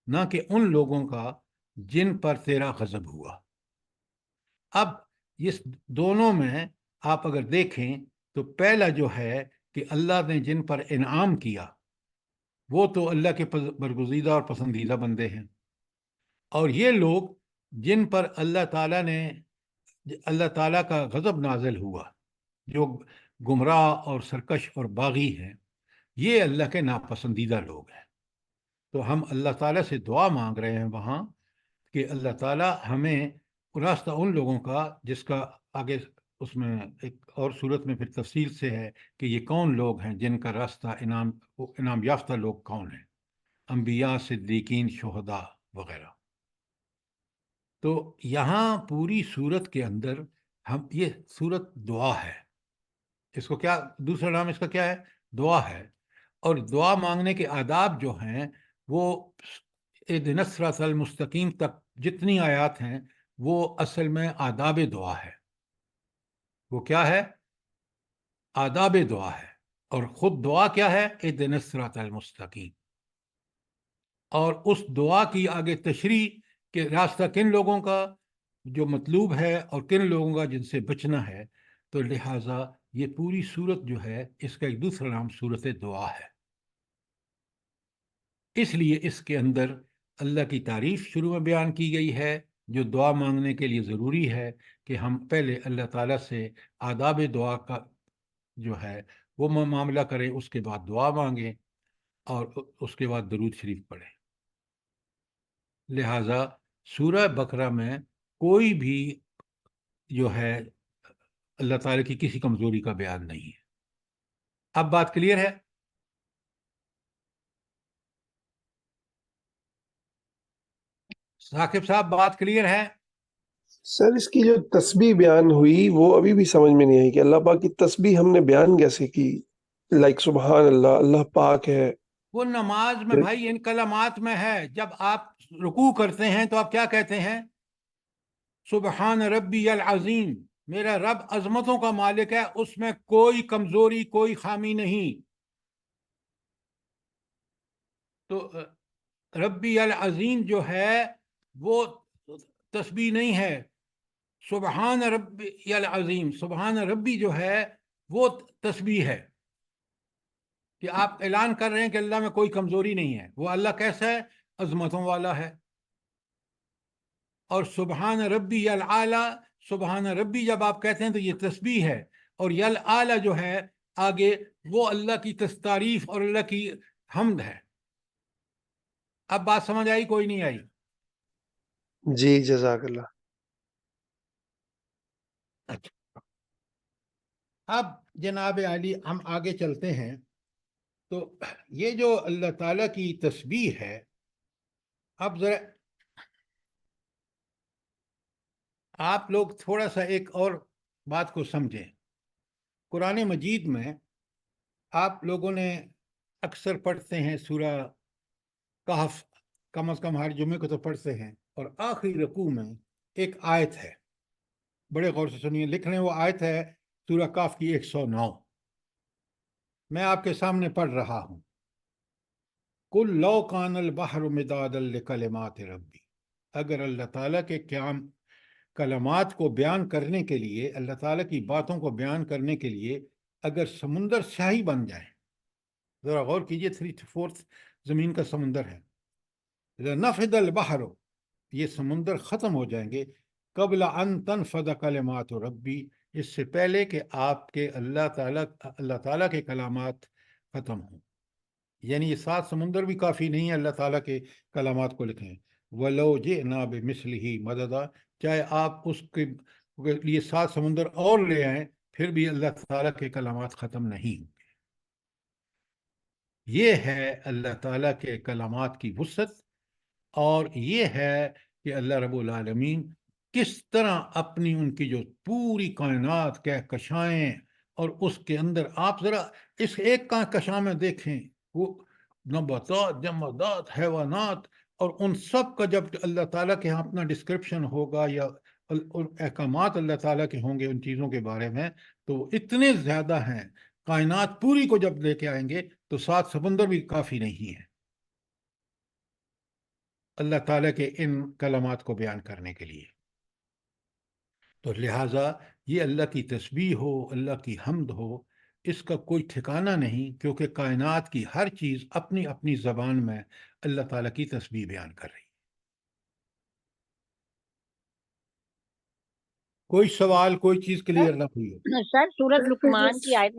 نہ کہ ان لوگوں کا جن پر تیرا غضب ہوا۔ اب اس دونوں میں آپ اگر دیکھیں تو پہلا جو ہے کہ اللہ نے جن پر انعام کیا وہ تو اللہ کے برگزیدہ اور پسندیدہ بندے ہیں، اور یہ لوگ جن پر اللہ تعالیٰ کا غضب نازل ہوا، جو گمراہ اور سرکش اور باغی ہیں، یہ اللہ کے ناپسندیدہ لوگ ہیں۔ تو ہم اللہ تعالیٰ سے دعا مانگ رہے ہیں وہاں کہ اللہ تعالیٰ ہمیں راستہ ان لوگوں کا، جس کا آگے اس میں ایک اور صورت میں پھر تفصیل سے ہے کہ یہ کون لوگ ہیں جن کا راستہ انعام یافتہ لوگ کون ہیں، انبیاء، صدیقین، شہداء وغیرہ۔ تو یہاں پوری صورت کے اندر یہ صورت دعا ہے، اس کو کیا دوسرا نام اس کا کیا ہے؟ دعا ہے، اور دعا مانگنے کے آداب جو ہیں وہ اہدنا الصراط المستقیم تک جتنی آیات ہیں وہ اصل میں آداب دعا ہے۔ وہ کیا ہے؟ آداب دعا ہے، اور خود دعا کیا ہے؟ اہدنا الصراط المستقیم. اور اس دعا کی آگے تشریح کہ راستہ کن لوگوں کا جو مطلوب ہے اور کن لوگوں کا جن سے بچنا ہے. تو لہٰذا یہ پوری صورت جو ہے اس کا ایک دوسرا نام صورت دعا ہے. اس لیے اس کے اندر اللہ کی تعریف شروع میں بیان کی گئی ہے، جو دعا مانگنے کے لیے ضروری ہے کہ ہم پہلے اللہ تعالیٰ سے آداب دعا کا جو ہے وہ معاملہ کریں، اس کے بعد دعا مانگیں اور اس کے بعد درود شریف پڑھیں. لہٰذا سورہ بقرہ میں کوئی بھی جو ہے اللہ تعالیٰ کی کسی کمزوری کا بیان نہیں ہے. اب بات کلیئر ہے؟ ثاقب صاحب بات کلیئر ہے؟ سر اس کی جو تسبیح بیان ہوئی وہ ابھی بھی سمجھ میں نہیں آئی کہ اللہ پاک کی تسبیح ہم نے بیان کیسے کی؟ لائک سبحان اللہ، اللہ پاک ہے. وہ نماز میں بھائی ان کلمات میں ہے. جب آپ رکوع کرتے ہیں تو آپ کیا کہتے ہیں؟ سبحان ربی العظیم، میرا رب عظمتوں کا مالک ہے، اس میں کوئی کمزوری کوئی خامی نہیں. تو ربی العظیم جو ہے وہ تسبیح نہیں ہے. سبحان ربی العظیم، سبحان ربی جو ہے وہ تسبیح ہے کہ آپ اعلان کر رہے ہیں کہ اللہ میں کوئی کمزوری نہیں ہے. وہ اللہ کیسا ہے؟ عظمتوں والا ہے. اور سبحان ربی العالی، سبحان ربی جب آپ کہتے ہیں تو یہ تسبیح ہے، اور یل جو ہے آگے وہ اللہ کی تعریف اور اللہ کی حمد ہے. اب بات سمجھ آئی کوئی نہیں آئی؟ جی جزاک اللہ. اچھا، اب جناب عالی ہم آگے چلتے ہیں. تو یہ جو اللہ تعالیٰ کی تسبیح ہے، اب ذرا آپ لوگ تھوڑا سا ایک اور بات کو سمجھیں. قرآن مجید میں آپ لوگوں نے اکثر پڑھتے ہیں سورہ کہف، کم از کم ہر جمعے کو تو پڑھتے ہیں، اور آخری رکوع میں ایک آیت ہے، بڑے غور سے سنیے، لکھ رہے ہیں وہ آیت ہے سورہ کہف کی 109. میں آپ کے سامنے پڑھ رہا ہوں. کل لو کان البحر مدادا لکلمات ربی، اگر اللہ تعالیٰ کے کلمات کو بیان کرنے کے لیے، اللہ تعالیٰ کی باتوں کو بیان کرنے کے لیے اگر سمندر سیاہی بن جائے، ذرا غور کیجئے، 3/4 زمین کا سمندر ہے. لنفد البحر، یہ سمندر ختم ہو جائیں گے، قبل ان تنفد کلمات ربی، اس سے پہلے کہ آپ کے اللہ تعالیٰ کے کلامات ختم ہوں. یعنی یہ 7 سمندر بھی کافی نہیں ہے اللہ تعالیٰ کے کلامات کو لکھیں. وَلَوْ جِئْنَا بِمِثْلِهِ مَدَدًا، چاہے آپ اس کے لیے 7 سمندر اور لے آئیں پھر بھی اللہ تعالیٰ کے کلامات ختم نہیں ہوں گے. یہ ہے اللہ تعالیٰ کے کلامات کی وسعت، اور یہ ہے کہ اللہ رب العالمین کس طرح اپنی ان کی جو پوری کائنات کہکشائیں، اور اس کے اندر آپ ذرا اس ایک کہکشاں میں دیکھیں، وہ نباتات، جمادات، حیوانات، اور ان سب کا جب اللہ تعالیٰ کے ہاں اپنا ڈسکرپشن ہوگا یا احکامات اللہ تعالیٰ کے ہوں گے ان چیزوں کے بارے میں، تو اتنے زیادہ ہیں. کائنات پوری کو جب لے کے آئیں گے تو 7 سمندر بھی کافی نہیں ہیں اللہ تعالیٰ کے ان کلمات کو بیان کرنے کے لیے. تو لہٰذا یہ اللہ کی تسبیح ہو، اللہ کی حمد ہو، اس کا کوئی ٹھکانہ نہیں، کیونکہ کائنات کی ہر چیز اپنی اپنی زبان میں اللہ تعالیٰ کی تسبیح بیان کر رہی. کوئی سوال، کوئی چیز کلیئر نہ ہوئی ہو؟ سر سورت لقمان کی آیت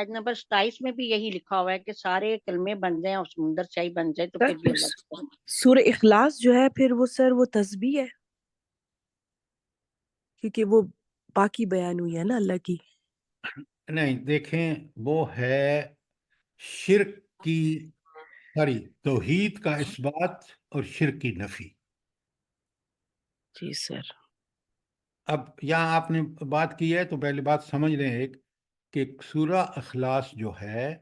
نمبر 27 میں بھی یہی لکھا ہوا ہے کہ سارے کلمے بن جائیں اور سمندر سیاہی بن جائے تو پھر بھی اللہ کی سورہ اخلاص جو ہے پھر وہ سر وہ تسبیح ہے، کیونکہ وہ پاکی بیان ہوئی ہے نا اللہ کی. نہیں، دیکھیں وہ ہے شرک کی، سوری، توحید کا اثبات اور شرک کی نفی. جی سر. اب یہاں آپ نے بات کی ہے تو پہلی بات سمجھ لیں ایک کہ سورہ اخلاص جو ہے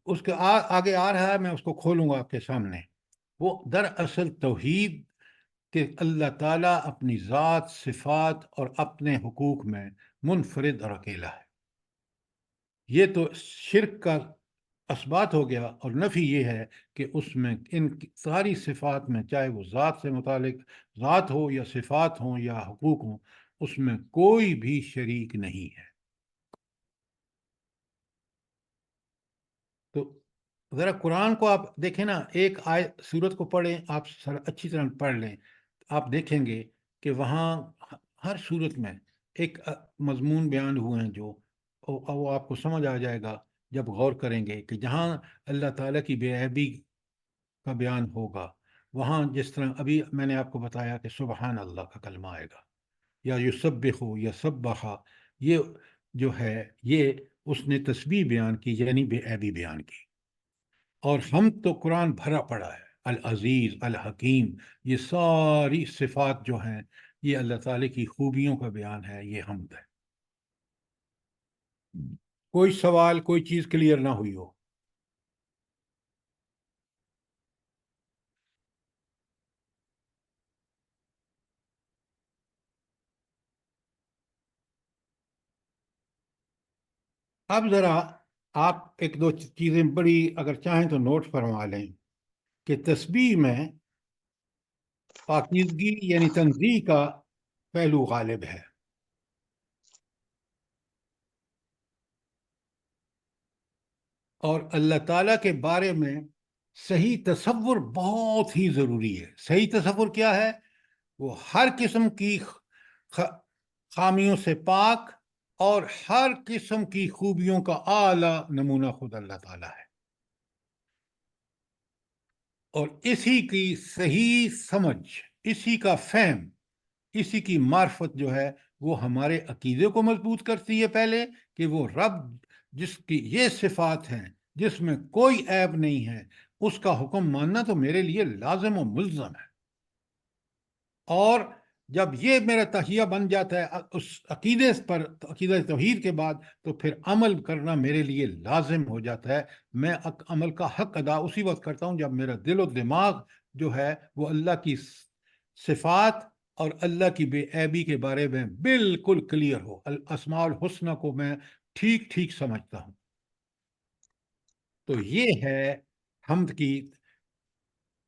اس کے آگے آ رہا ہے، میں اس کو کھولوں گا آپ کے سامنے. وہ دراصل توحید کہ اللہ تعالیٰ اپنی ذات، صفات اور اپنے حقوق میں منفرد اور اکیلا ہے۔ یہ تو شرک کا اثبات ہو گیا، اور نفی یہ ہے کہ اس میں ان ساری صفات میں، چاہے وہ ذات سے متعلق ذات ہو یا صفات ہوں یا حقوق ہوں، اس میں کوئی بھی شریک نہیں ہے۔ تو ذرا قرآن کو آپ دیکھیں نا، ایک سورت کو پڑھیں آپ، اچھی طرح پڑھ لیں، آپ دیکھیں گے کہ وہاں ہر سورت میں ایک مضمون بیان ہوئے ہیں جو وہ آپ کو سمجھ آ جائے گا جب غور کریں گے، کہ جہاں اللہ تعالیٰ کی بے عیبی کا بیان ہوگا، وہاں جس طرح ابھی میں نے آپ کو بتایا کہ سبحان اللہ کا کلمہ آئے گا، یا یسبحو یا سبحا، یہ جو ہے یہ اس نے تسبیح بیان کی، یعنی بے عیبی بیان کی۔ اور ہم تو قرآن بھرا پڑا ہے، العزیز، الحکیم، یہ ساری صفات جو ہیں یہ اللہ تعالیٰ کی خوبیوں کا بیان ہے، یہ حمد ہے۔ کوئی سوال، کوئی چیز کلیئر نہ ہوئی ہو؟ اب ذرا آپ ایک دو چیزیں بڑی اگر چاہیں تو نوٹ فرما لیں کہ تسبیح میں پاکیزگی یعنی تنزیہ کا پہلو غالب ہے۔ اور اللہ تعالیٰ کے بارے میں صحیح تصور بہت ہی ضروری ہے۔ صحیح تصور کیا ہے؟ وہ ہر قسم کی خامیوں سے پاک اور ہر قسم کی خوبیوں کا اعلیٰ نمونہ خود اللہ تعالیٰ ہے۔ اور اسی کی صحیح سمجھ، اسی کا فہم، اسی کی معرفت جو ہے وہ ہمارے عقیدے کو مضبوط کرتی ہے پہلے، کہ وہ رب جس کی یہ صفات ہیں، جس میں کوئی عیب نہیں ہے، اس کا حکم ماننا تو میرے لیے لازم و ملزم ہے۔ اور جب یہ میرا تہیہ بن جاتا ہے اس عقیدے پر، عقیدہ توحید کے بعد، تو پھر عمل کرنا میرے لیے لازم ہو جاتا ہے۔ میں عمل کا حق ادا اسی وقت کرتا ہوں جب میرا دل و دماغ جو ہے وہ اللہ کی صفات اور اللہ کی بے عیبی کے بارے میں بالکل کلیئر ہو، الاسماء الحسنہ کو میں ٹھیک ٹھیک سمجھتا ہوں۔ تو یہ ہے حمد کی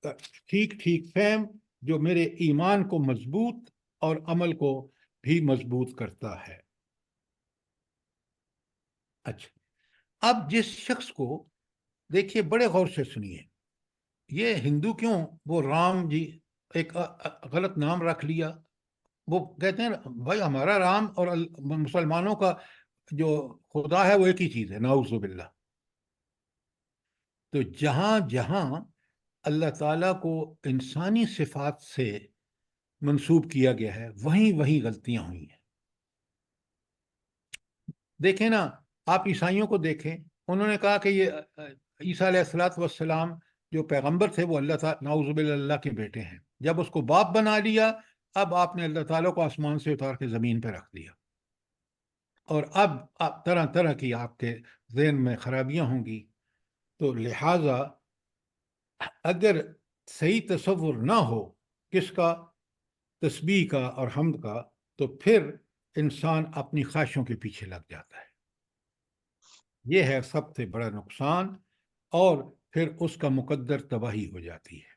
ٹھیک ٹھیک فہم، جو میرے ایمان کو مضبوط اور عمل کو بھی مضبوط کرتا ہے۔ اچھا، اب جس شخص کو دیکھیے، بڑے غور سے سنیے، یہ ہندو کیوں وہ رام جی ایک غلط نام رکھ لیا؟ وہ کہتے ہیں بھائی ہمارا رام اور مسلمانوں کا جو خدا ہے وہ ایک ہی چیز ہے، نعوذ باللہ۔ تو جہاں جہاں اللہ تعالیٰ کو انسانی صفات سے منسوب کیا گیا ہے، وہیں وہیں غلطیاں ہوئی ہیں۔ دیکھیں نا، آپ عیسائیوں کو دیکھیں، انہوں نے کہا کہ یہ عیسیٰ علیہ السلام جو پیغمبر تھے وہ اللہ تعالیٰ نعوذ باللہ اللہ کے بیٹے ہیں۔ جب اس کو باپ بنا لیا، اب آپ نے اللہ تعالیٰ کو آسمان سے اتار کے زمین پہ رکھ دیا، اور اب طرح طرح کی آپ کے ذہن میں خرابیاں ہوں گی۔ تو لہٰذا اگر صحیح تصور نہ ہو کس کا؟ تسبیح کا اور حمد کا، تو پھر انسان اپنی خواہشوں کے پیچھے لگ جاتا ہے۔ یہ ہے سب سے بڑا نقصان، اور پھر اس کا مقدر تباہی ہو جاتی ہے۔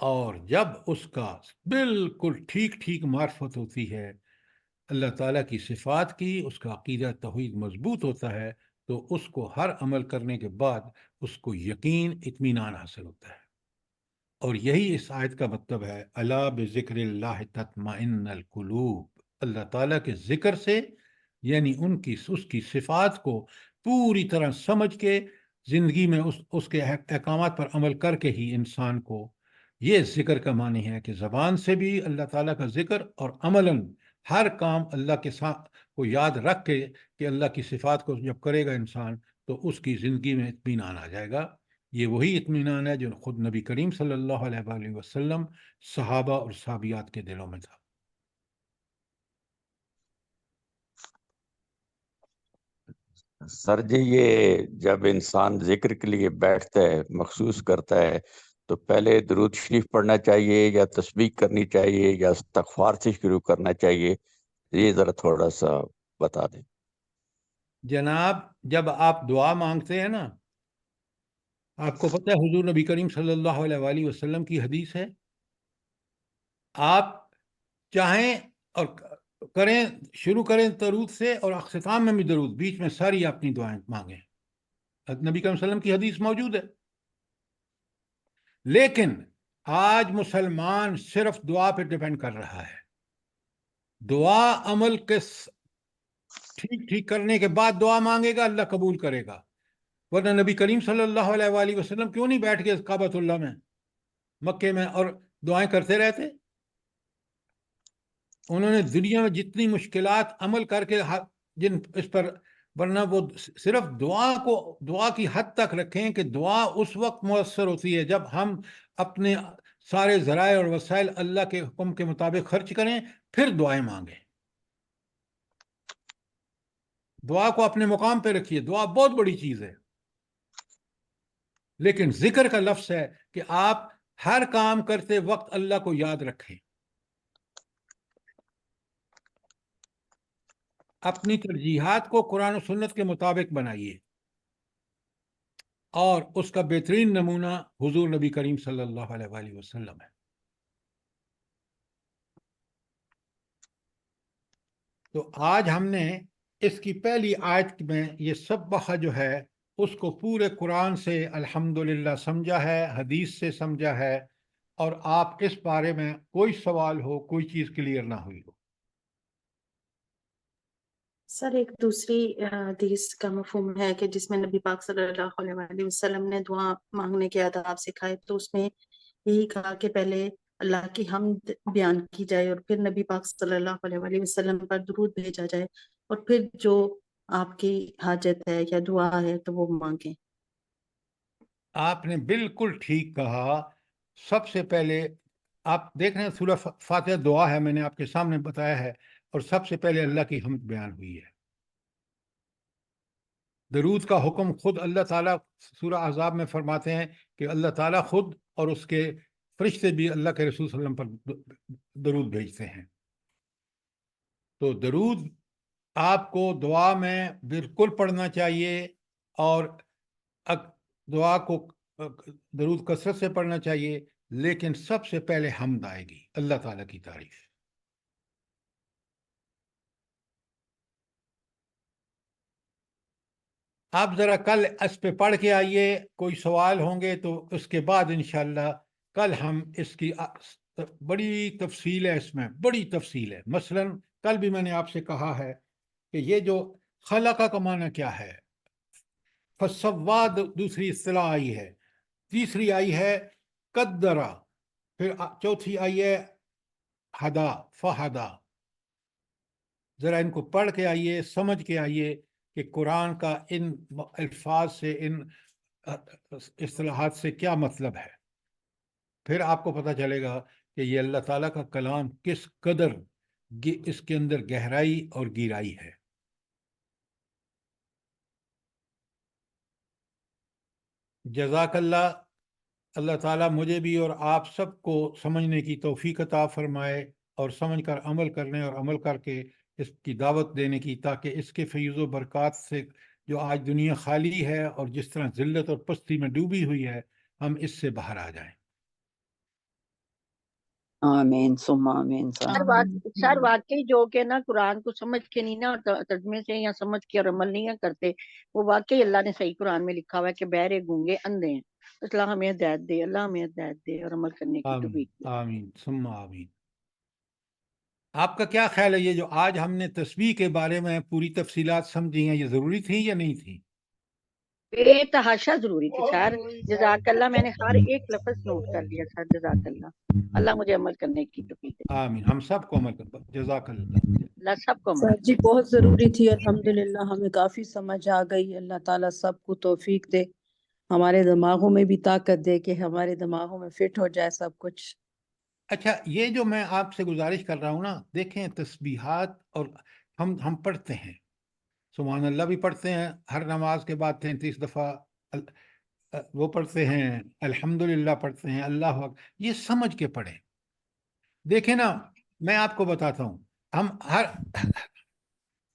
اور جب اس کا بالکل ٹھیک ٹھیک معرفت ہوتی ہے اللہ تعالیٰ کی صفات کی، اس کا عقیدہ توحید مضبوط ہوتا ہے، تو اس کو ہر عمل کرنے کے بعد اس کو یقین، اطمینان حاصل ہوتا ہے۔ اور یہی اس آیت کا مطلب ہے، الا بذکر اللہ تطمئن القلوب۔ اللہ تعالیٰ کے ذکر سے، یعنی اس کی صفات کو پوری طرح سمجھ کے زندگی میں اس کے احکامات پر عمل کر کے ہی انسان کو یہ ذکر کا معنی ہے کہ زبان سے بھی اللہ تعالیٰ کا ذکر، اور عملاً ہر کام اللہ کے ساتھ کو یاد رکھ کے کہ اللہ کی صفات کو جب کرے گا انسان، تو اس کی زندگی میں اطمینان آ جائے گا۔ یہ وہی اطمینان ہے جو خود نبی کریم صلی اللہ علیہ وآلہ وسلم، صحابہ اور صحابیات کے دلوں میں تھا۔ سر جی، یہ جب انسان ذکر کے لیے بیٹھتا ہے، مخصوص کرتا ہے، تو پہلے درود شریف پڑھنا چاہیے یا تسبیح کرنی چاہیے یا استغفار سے شروع کرنا چاہیے؟ یہ ذرا تھوڑا سا بتا دیں۔ جناب جب آپ دعا مانگتے ہیں نا، آپ کو پتہ ہے حضور نبی کریم صلی اللہ علیہ وآلہ وسلم کی حدیث ہے، آپ چاہیں اور کریں، شروع کریں درود سے اور اختتام میں بھی درود، بیچ میں ساری اپنی دعائیں مانگیں۔ نبی کریم صلی اللہ علیہ وسلم کی حدیث موجود ہے۔ لیکن آج مسلمان صرف دعا پہ ڈیپینڈ کر رہا ہے، دعا عمل کے ٹھیک کرنے کے بعد دعا مانگے گا، اللہ قبول کرے گا، ورنہ نبی کریم صلی اللہ علیہ وآلہ وسلم کیوں نہیں بیٹھ کے کعبۃ اللہ میں، مکے میں، اور دعائیں کرتے رہتے؟ انہوں نے دنیا میں جتنی مشکلات عمل کر کے جن اس پر، ورنہ وہ صرف دعا کی حد تک رکھیں کہ دعا اس وقت مؤثر ہوتی ہے جب ہم اپنے سارے ذرائع اور وسائل اللہ کے حکم کے مطابق خرچ کریں، پھر دعائیں مانگیں۔ دعا کو اپنے مقام پہ رکھیے، دعا بہت بڑی چیز ہے، لیکن ذکر کا لفظ ہے کہ آپ ہر کام کرتے وقت اللہ کو یاد رکھیں، اپنی ترجیحات کو قرآن و سنت کے مطابق بنائیے، اور اس کا بہترین نمونہ حضور نبی کریم صلی اللہ علیہ وآلہ وسلم ہے۔ تو آج ہم نے اس کی پہلی آیت میں یہ سبحہ جو ہے اس کو پورے قرآن سے الحمدللہ سمجھا ہے، حدیث سے سمجھا ہے، اور آپ اس بارے میں کوئی سوال ہو، کوئی چیز کلیئر نہ ہوئی ہو۔ سر ایک دوسری حدیث کا مفہوم ہے کہ جس میں نبی پاک صلی اللہ علیہ وآلہ وسلم نے دعا مانگنے کے آداب سکھائے، تو اس میں یہی کہا کہ پہلے اللہ کی حمد بیان کی جائے اور پھر نبی پاک صلی اللہ علیہ وآلہ وسلم پر درود بھیجا جائے، اور پھر جو آپ کی حاجت ہے یا دعا ہے تو وہ مانگیں۔ آپ نے بالکل ٹھیک کہا۔ سب سے پہلے آپ دیکھ رہے ہیں سورہ فاتحہ دعا ہے، میں نے آپ کے سامنے بتایا ہے، اور سب سے پہلے اللہ کی حمد بیان ہوئی ہے۔ درود کا حکم خود اللہ تعالیٰ سورہ احزاب میں فرماتے ہیں کہ اللہ تعالیٰ خود اور اس کے فرشتے بھی اللہ کے رسول صلی اللہ علیہ وسلم پر درود بھیجتے ہیں۔ تو درود آپ کو دعا میں بالکل پڑھنا چاہیے، اور دعا کو درود کثرت سے پڑھنا چاہیے، لیکن سب سے پہلے حمد آئے گی، اللہ تعالیٰ کی تعریف۔ آپ ذرا کل اس پہ پڑھ کے آئیے، کوئی سوال ہوں گے تو اس کے بعد انشاءاللہ کل ہم اس کی بڑی تفصیل ہے، اس میں بڑی تفصیل ہے۔ مثلا کل بھی میں نے آپ سے کہا ہے کہ یہ جو خلقہ کا معنی کیا ہے، فسوا دوسری اصطلاح آئی ہے، تیسری آئی ہے قدرہ، پھر چوتھی آئی ہے ہدا، فہدا۔ ذرا ان کو پڑھ کے آئیے، سمجھ کے آئیے کہ قرآن کا ان الفاظ سے، ان اصطلاحات سے کیا مطلب ہے، پھر آپ کو پتہ چلے گا کہ یہ اللہ تعالیٰ کا کلام کس قدر اس کے اندر گہرائی اور گہرائی ہے۔ جزاک اللہ، اللہ تعالیٰ مجھے بھی اور آپ سب کو سمجھنے کی توفیق عطا فرمائے، اور سمجھ کر عمل کرنے اور عمل کر کے اس کی دعوت دینے کی، تاکہ اس کے فیض و برکات سے جو آج دنیا خالی ہے اور جس طرح ذلت اور پستی میں ڈوبی ہوئی ہے، ہم اس سے باہر آ جائیں۔ آمین ثم آمین سر واقعی جو کہ نا قرآن کو سمجھ کے نہیں نا، اور ترجمے سے یا سمجھ کے اور عمل نہیں کرتے، وہ واقعی اللہ نے صحیح قرآن میں لکھا ہوا ہے کہ بہرے گونگے اندھے ہیں۔ اللہ ہمیں ہدایت دے، اللہ ہمیں ہدایت دے اور عمل کرنے کی آمین توفیق دے۔ آمین ثم آمین۔ آپ کا کیا خیال ہے، یہ جو آج ہم نے تسبیح کے بارے میں پوری تفصیلات سمجھی ہیں، یہ ضروری تھیں یا نہیں تھیں؟ بے تحاشا ضروری تھی سر، جزاک اللہ، میں نے ہر ایک لفظ نوٹ کر لیا سر، جزاک اللہ، اللہ مجھے عمل کرنے کی توفیق دے، آمین، ہم سب کو عمل کرتا، جزاک اللہ۔ اللہ سب کو عمل سر جی بہت ضروری تھی، الحمدللہ ہمیں کافی سمجھ آ گئی۔ اللہ تعالیٰ سب کو توفیق دے، ہمارے دماغوں میں بھی طاقت دے کہ ہمارے دماغوں میں فٹ ہو جائے سب کچھ۔ اچھا، یہ جو میں آپ سے گزارش کر رہا ہوں نا، دیکھیں تسبیحات، اور ہم پڑھتے ہیں، سبحان اللہ بھی پڑھتے ہیں ہر نماز کے بعد 33 دفعہ، وہ پڑھتے ہیں الحمدللہ پڑھتے ہیں اللہ اکبر، یہ سمجھ کے پڑھیں. دیکھیں نا، میں آپ کو بتاتا ہوں، ہم ہر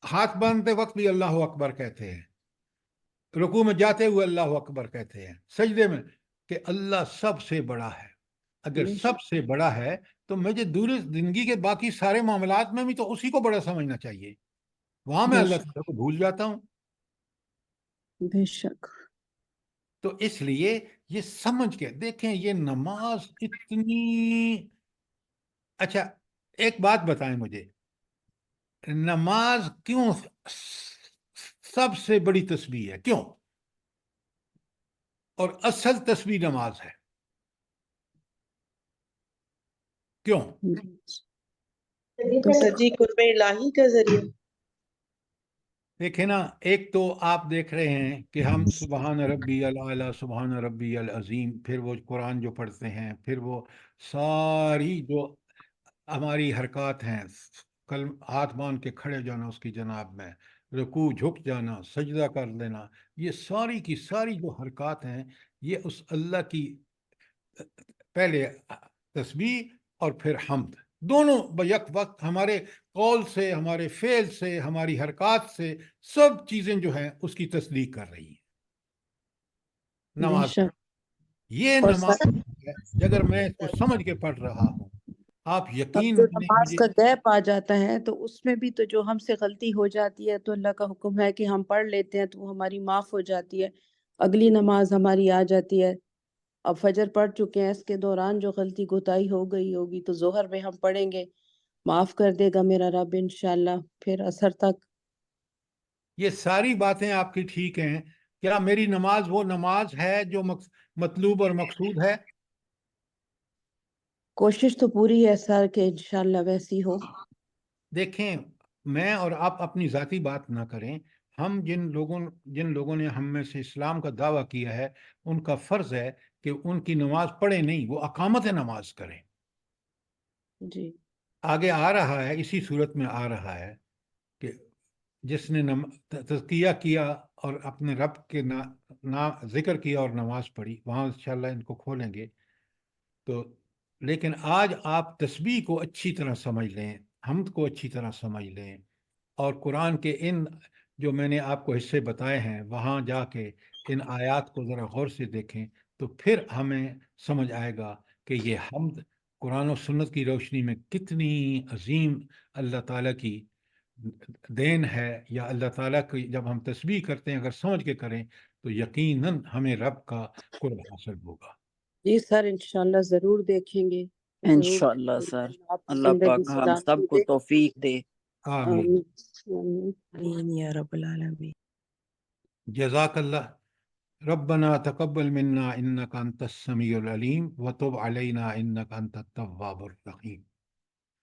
ہاتھ باندھتے وقت بھی اللہ اکبر کہتے ہیں، رکوع میں جاتے ہوئے اللہ اکبر کہتے ہیں، سجدے میں، کہ اللہ سب سے بڑا ہے. اگر سب سے بڑا ہے تو مجھے دوری زندگی کے باقی سارے معاملات میں بھی تو اسی کو بڑا سمجھنا چاہیے. وہاں میں بے اللہ شک تعالیٰ کو بھول جاتا ہوں. بے شک. تو اس لیے یہ سمجھ کے دیکھیں، یہ نماز اتنی اچھا. ایک بات بتائیں مجھے، نماز کیوں سب سے بڑی تسبیح ہے؟ کیوں؟ اور اصل تسبیح نماز ہے، کیوں؟ سر جی قرب الہی کا ذریعہ. دیکھیں نا، ایک تو آپ دیکھ رہے ہیں کہ ہم سبحان ربی العلیٰ سبحان ربی العظیم، پھر وہ قرآن جو پڑھتے ہیں، پھر وہ ساری جو ہماری حرکات ہیں، کل ہاتھ باندھ کے کھڑے جانا اس کی جناب میں، رکوع جھک جانا، سجدہ کر لینا، یہ ساری کی ساری جو حرکات ہیں، یہ اس اللہ کی پہلے تسبیح اور پھر حمد، دونوں بیک وقت ہمارے قول سے، ہمارے فعل سے، ہماری حرکات سے، سب چیزیں جو ہیں اس کی تصدیق کر رہی ہیں. بے نماز شک. یہ اور نماز ہے، اگر میں اس کو سمجھ کے پڑھ رہا ہوں، آپ اب یقین جو مانیں نماز مجھے. کا گیپ آ جاتا ہے تو اس میں بھی تو جو ہم سے غلطی ہو جاتی ہے تو اللہ کا حکم ہے کہ ہم پڑھ لیتے ہیں تو وہ ہماری معاف ہو جاتی ہے، اگلی نماز ہماری آ جاتی ہے. اب فجر پڑھ چکے ہیں، اس کے دوران جو غلطی کوتاہی ہو گئی ہوگی تو ظہر میں ہم پڑھیں گے، معاف کر دے گا میرا رب انشاءاللہ. پھر عصر تک یہ ساری باتیں آپ کی ٹھیک ہیں. کیا میری نماز وہ نماز ہے جو مطلوب اور مقصود ہے؟ کوشش تو پوری ہے سر کہ انشاءاللہ ویسی ہو. دیکھیں، میں اور آپ اپنی ذاتی بات نہ کریں. ہم جن لوگوں نے ہم میں سے اسلام کا دعویٰ کیا ہے، ان کا فرض ہے کہ ان کی نماز پڑھیں نہیں، وہ اقامت نماز کریں. جی آگے آ رہا ہے، اسی صورت میں آ رہا ہے کہ جس نے تزکیہ کیا اور اپنے رب کے ذکر کیا اور نماز پڑھی، وہاں انشاءاللہ ان کو kholیں گے. تو لیکن آج آپ تسبیح کو اچھی طرح سمجھ لیں، حمد کو اچھی طرح سمجھ لیں، اور قرآن کے ان جو میں نے آپ کو حصے بتائے ہیں وہاں جا کے ان آیات کو ذرا غور سے دیکھیں، تو پھر ہمیں سمجھ آئے گا کہ یہ حمد قرآن و سنت کی روشنی میں کتنی عظیم اللہ تعالیٰ کی دین ہے، یا اللہ تعالیٰ کی جب ہم تسبیح کرتے ہیں اگر سمجھ کے کریں تو یقیناً ہمیں رب کا قرب حاصل ہوگا. جی سر انشاءاللہ ضرور دیکھیں گے، ضرور انشاءاللہ دیکھیں گے. سر. اللہ آپ کی اللہ زندگی پاک ہم سلامتی سب کو دے. توفیق دے. آمین. آمین آمین یا رب العالمین. جزاک اللہ. ربنا تقبل منا انك انت السميع العليم وتب علينا انك انت التواب الرحيم.